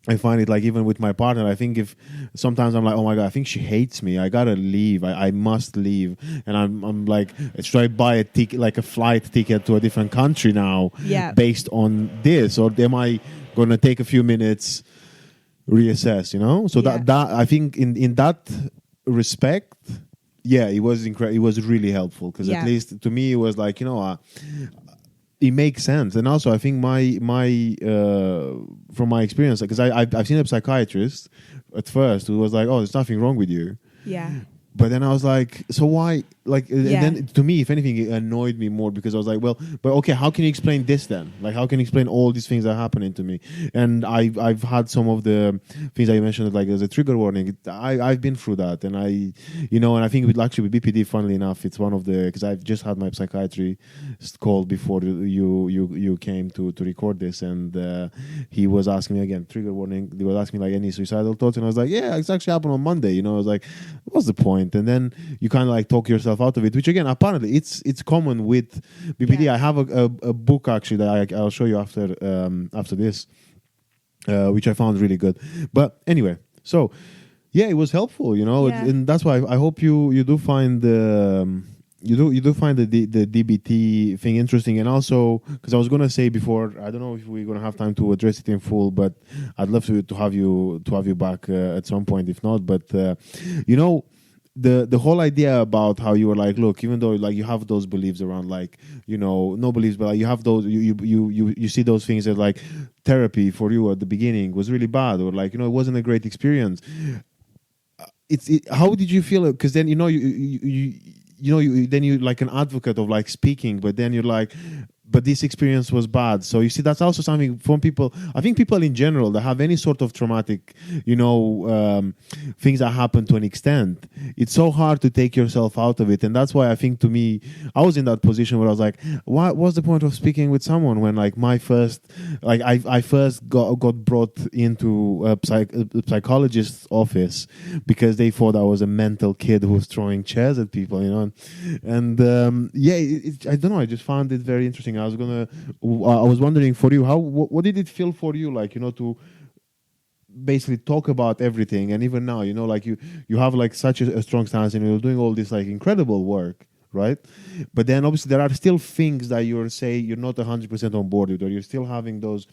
I find it like even with my partner, I think if sometimes I'm like, oh my God, I think she hates me. I gotta leave. I must leave. And I'm like, should I buy a ticket, like a flight ticket to a different country now Yeah. based on this? Or am I going to take a few minutes, reassess, you know? So Yeah. that I think in that respect, yeah, it was incredible. It was really helpful because Yeah. at least to me, it was like, it makes sense. And also I think my from my experience, because I've seen a psychiatrist at first who was like, oh, there's nothing wrong with you, Yeah. but then I was like, so why? Like, Yeah. and then to me, if anything, it annoyed me more because I was like, well, but okay, how can you explain this then? Like, how can you explain all these things that are happening to me? And I've had some of the things that you mentioned, like as a trigger warning. I've been through that, and and I think with BPD, funnily enough, it's one of the, because I've just had my psychiatry call before you came to record this, and he was asking me again, trigger warning. He was asking me like any suicidal thoughts, and I was like, yeah, it's actually happened on Monday. You know, I was like, what's the point? And then you kind of like talk yourself out of it, which again, apparently it's common with BPD. Yeah. I have a book actually that I'll show you after this, which I found really good. But anyway, so yeah, it was helpful, Yeah. and that's why I hope you do find you do find the DBT thing interesting. And also, because I was gonna say before, I don't know if we're gonna have time to address it in full, but I'd love to have you back at some point. If not, but the whole idea about how you were like, look, even though like you have those beliefs around like, no beliefs, but like you have those, you see those things as like therapy for you at the beginning was really bad, or like, it wasn't a great experience. How did you feel? Because then then you're like an advocate of like speaking, but then you're like, but this experience was bad. So you see, that's also something from people. I think people in general that have any sort of traumatic, things that happen to an extent, it's so hard to take yourself out of it. And that's why I think, to me, I was in that position where I was like, what was the point of speaking with someone when like I first got brought into a psychologist's office because they thought I was a mental kid who was throwing chairs at people, and I don't know, I just found it very interesting. I was wondering for you, what did it feel for you, like, to basically talk about everything, and even now, like you have like such a strong stance, and you're doing all this like incredible work, right? But then obviously there are still things that you're not 100% on board with, or you're still having those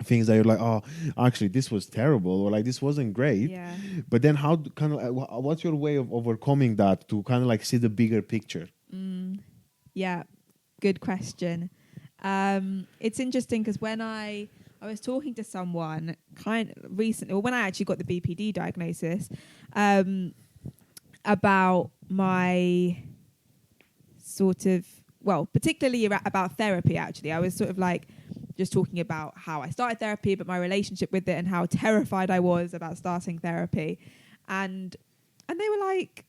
things that you're like, oh, actually this was terrible, or like this wasn't great. Yeah. But then how kind of what's your way of overcoming that to kind of like see the bigger picture? Yeah, good question. It's interesting because when I was talking to someone kind of recently, or when I actually got the BPD diagnosis, about my sort of, well, particularly about therapy, actually. I was sort of like just talking about how I started therapy, but my relationship with it and how terrified I was about starting therapy. And they were like,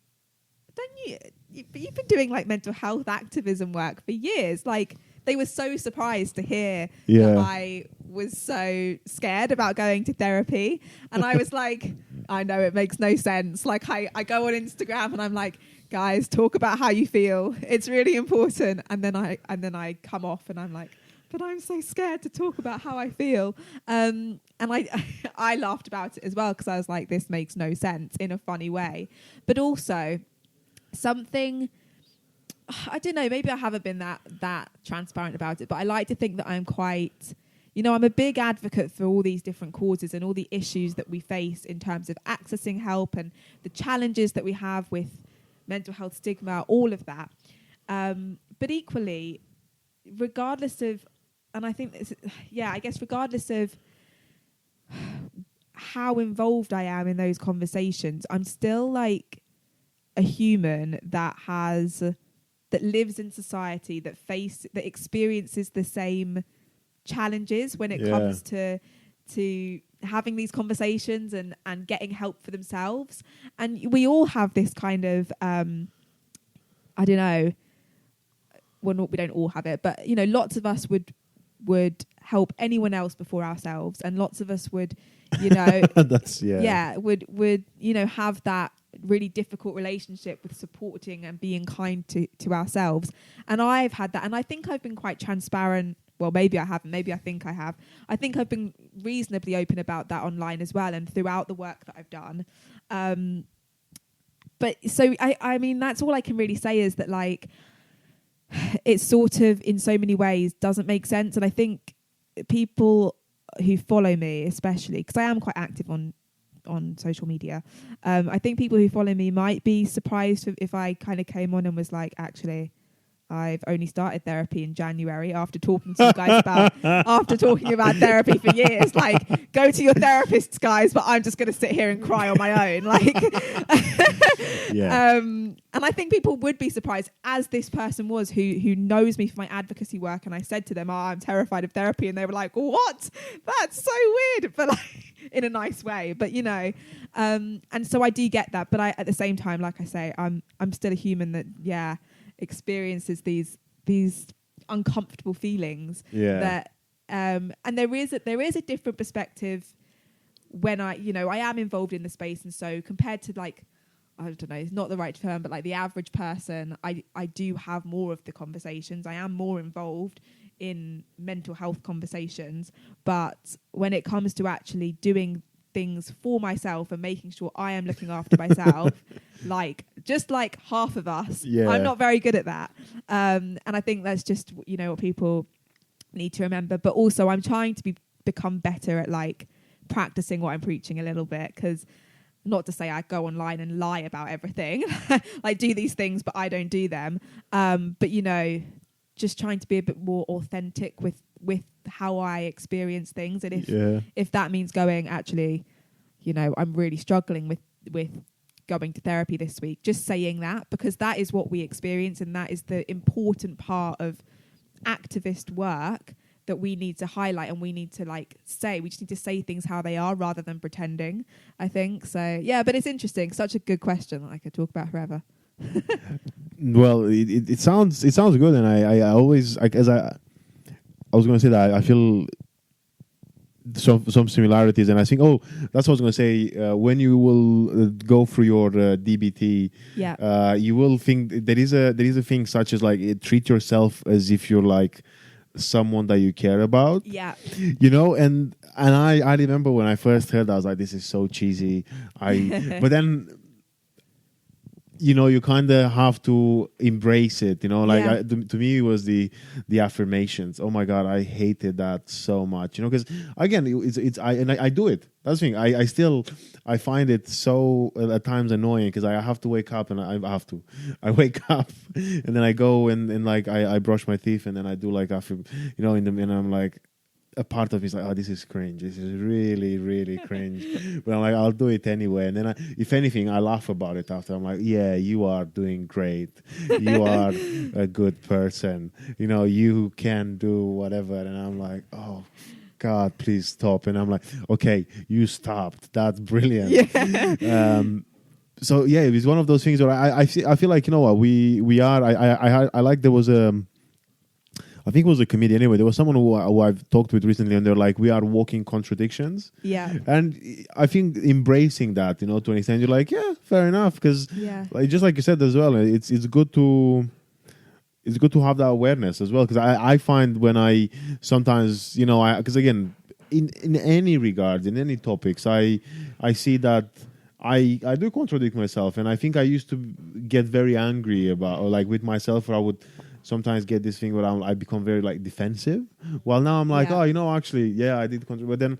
you've been doing like mental health activism work for years. Like, they were so surprised to hear that I was so scared about going to therapy. And I was like, I know it makes no sense. Like, I go on Instagram and I'm like, guys, talk about how you feel. It's really important. And then I come off and I'm like, but I'm so scared to talk about how I feel. And I laughed about it as well, because I was like, this makes no sense, in a funny way. But also something, I don't know, maybe I haven't been that transparent about it, but I like to think that I'm quite, I'm a big advocate for all these different causes and all the issues that we face in terms of accessing help and the challenges that we have with mental health stigma, all of that. But equally, regardless of, and I think I guess regardless of how involved I am in those conversations, I'm still like a human that lives in society, that experiences the same challenges when it comes to having these conversations and getting help for themselves. And we all have this kind of I don't know, well, we don't all have it, but lots of us would help anyone else before ourselves, and lots of us would that's would have that really difficult relationship with supporting and being kind to ourselves. And I've had that, and I think I've been quite transparent well, maybe I haven't, maybe I think I have. I think I've been reasonably open about that online as well, and throughout the work that I've done. But so I mean, that's all I can really say is that, like, it sort of in so many ways doesn't make sense. And I think people who follow me, especially because I am quite active on social media, I think people who follow me might be surprised if I kind of came on and was like, actually, I've only started therapy in January after talking to you guys about therapy for years. Like, go to your therapists, guys, but I'm just going to sit here and cry on my own. Like, and I think people would be surprised, as this person was who knows me for my advocacy work. And I said to them, I'm terrified of therapy. And they were like, what? That's so weird. But like, in a nice way. But, you know, and so I do get that. But at the same time, like I say, I'm still a human that, experiences these uncomfortable feelings that and there is a different perspective when I am involved in the space. And so compared to, like, I don't know, it's not the right term, but like the average person, I do have more of the conversations. I am more involved in mental health conversations. But when it comes to actually doing things for myself and making sure I am looking after myself, like just like half of us, I'm not very good at that. And I think that's just, what people need to remember. But also I'm trying to become better at like practicing what I'm preaching a little bit, because not to say I go online and lie about everything, like do these things, but I don't do them. But just trying to be a bit more authentic with how I experience things. And if that means going, actually, I'm really struggling with going to therapy this week, just saying that, because that is what we experience, and that is the important part of activist work that we need to highlight, and we need to we just need to say things how they are rather than pretending, I think. So but it's interesting, such a good question that I could talk about forever. Well, it sounds good, and I always, as I was going to say that I feel some similarities, and I think that's what I was going to say. When you will go through your DBT, you will think there is a thing such as like treat yourself as if you're like someone that you care about. And I remember when I first heard that, I was like, this is so cheesy. But then you kind of have to embrace it, to me it was the affirmations. Oh my God, I hated that so much, because again, I do it. That's the thing. I find it so at times annoying, because I have to wake up, and I wake up and then I go and like I brush my teeth, and then I do like after, and I'm like, a part of me is like, oh, this is cringe. This is really, really cringe. But I'm like, I'll do it anyway. And then, if anything, I laugh about it after. I'm like, yeah, you are doing great. You are a good person. You can do whatever. And I'm like, oh, God, please stop. And I'm like, okay, you stopped. That's brilliant. So, yeah, it was one of those things where I feel like, what, we are. I like there was I think it was a comedian. Anyway, there was someone who I've talked with recently, and they're like, we are walking contradictions. And I think embracing that, to an extent, you're like, yeah, fair enough. Because just like you said as well, it's good to have that awareness as well. Because I find when I sometimes, because again, in any regard, in any topics, I see that I do contradict myself. And I think I used to get very angry about, or like with myself, where I would sometimes get this thing where I become very like defensive. Well, now I'm like, actually, I did contradict. But then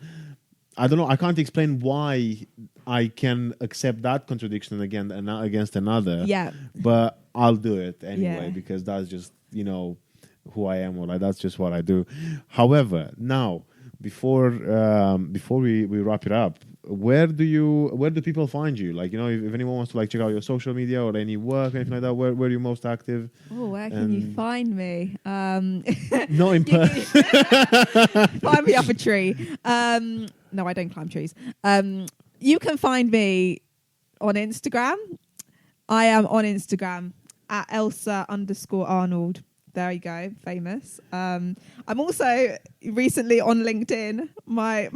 I don't know. I can't explain why I can accept that contradiction again and against another. But I'll do it anyway because that's just who I am, or like that's just what I do. However, now before we wrap it up, where do people find you? Like, if anyone wants to like check out your social media or any work, anything like that, where are you most active? Oh, where can you find me? Not in person. Find me up a tree. No, I don't climb trees. You can find me on Instagram. I am on Instagram at Elsa _Arnold. There you go, famous. I'm also, recently on LinkedIn, my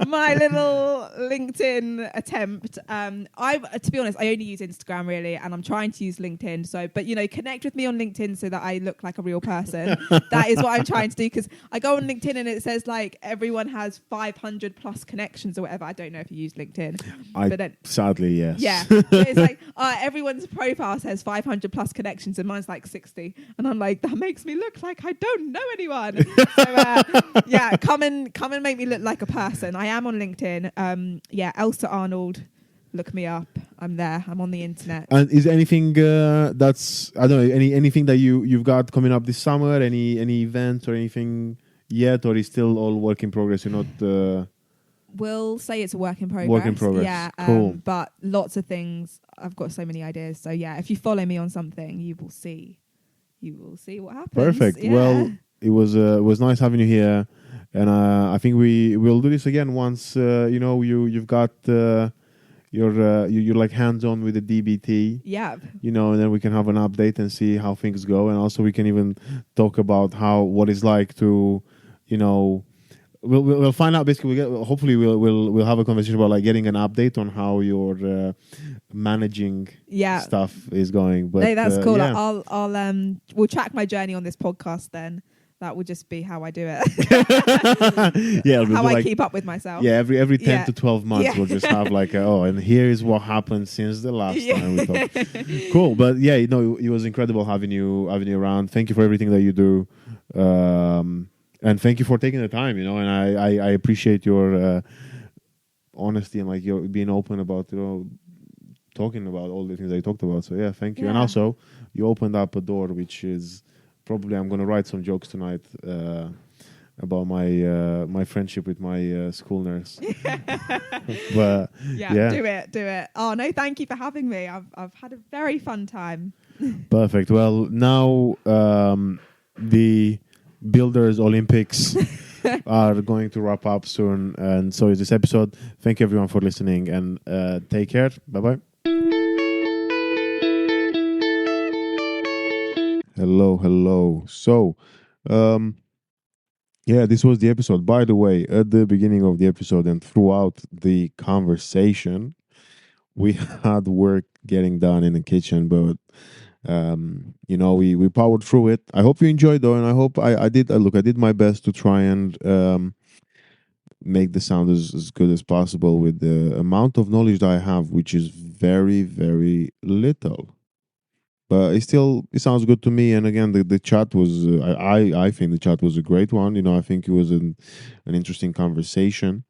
my little LinkedIn attempt. I, to be honest, I only use Instagram really, and I'm trying to use LinkedIn. So, but connect with me on LinkedIn so that I look like a real person. That is what I'm trying to do, because I go on LinkedIn and it says like everyone has 500 plus connections or whatever. I don't know if you use LinkedIn, but then sadly, yes. yeah, it's like everyone's profile says 500 plus connections and mine's like 60, and I'm like, that makes me look like I don't know anyone. So yeah, come and make me look like a person. I am on LinkedIn. Yeah, Elsa Arnold, look me up. I'm there. I'm on the internet. And is there anything that's, I don't know, anything that you've got coming up this summer? Any events or anything yet, or is still all work in progress? You're not. We'll say it's a work in progress. Work in progress. Yeah, Cool. But lots of things. I've got so many ideas. So yeah, if you follow me on something, you will see what happens. Perfect. Yeah. Well, it was nice having you here, and I think we will do this again once you've got you're like hands on with the DBT. Yeah. And then we can have an update and see how things go, and also we can even talk about what it's like to, We'll find out. Basically, hopefully we'll have a conversation about like getting an update on how your managing stuff is going. But no, that's cool. Yeah. I'll we'll track my journey on this podcast then. That would just be how I do it. Yeah, how I keep up with myself. Yeah, every 10 to 12 months we'll just have like and here is what happened since the last time we talked. Cool, but yeah, it was incredible having you around. Thank you for everything that you do. And thank you for taking the time, and I appreciate your honesty and like your being open about, talking about all the things I talked about. So yeah, thank you. And also you opened up a door, which is probably, I'm going to write some jokes tonight about my friendship with my school nurse. But yeah, do it. Oh no, thank you for having me. I've had a very fun time. Perfect. Well, now the Builders Olympics are going to wrap up soon, and so is this episode. Thank you everyone for listening, and take care. Bye. Hello. So this was the episode. By the way, at the beginning of the episode and throughout the conversation, we had work getting done in the kitchen, but we powered through it. I hope you enjoyed though, and I hope I did. I did my best to try and make the sound as good as possible with the amount of knowledge that I have, which is very, very little. But it sounds good to me. And again, the chat was I think the chat was a great one. I think it was an interesting conversation.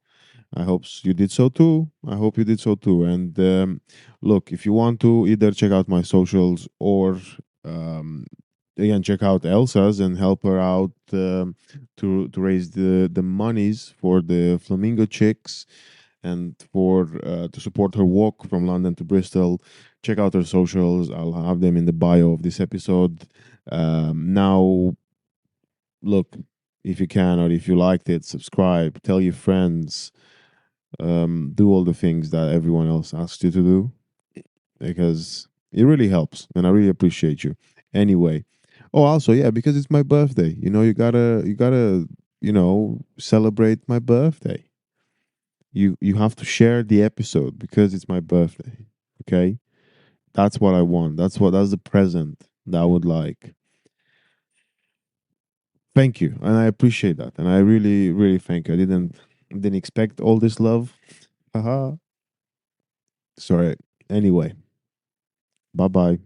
I hope you did so too. I hope you did so too. And look, if you want to either check out my socials or again check out Elsa's and help her out to raise the monies for the Flamingo Chicks and for to support her walk from London to Bristol, check out her socials. I'll have them in the bio of this episode. Now, look, if you can or if you liked it, subscribe, tell your friends. Do all the things that everyone else asks you to do, because it really helps and I really appreciate you. Anyway, also, yeah, because it's my birthday, you gotta celebrate my birthday. You have to share the episode because it's my birthday. Okay, that's what I want. That's the present that I would like. Thank you, and I appreciate that, and I really, really thank you. I didn't expect all this love. Haha. Sorry. Anyway, bye bye.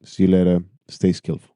See you later. Stay skillful.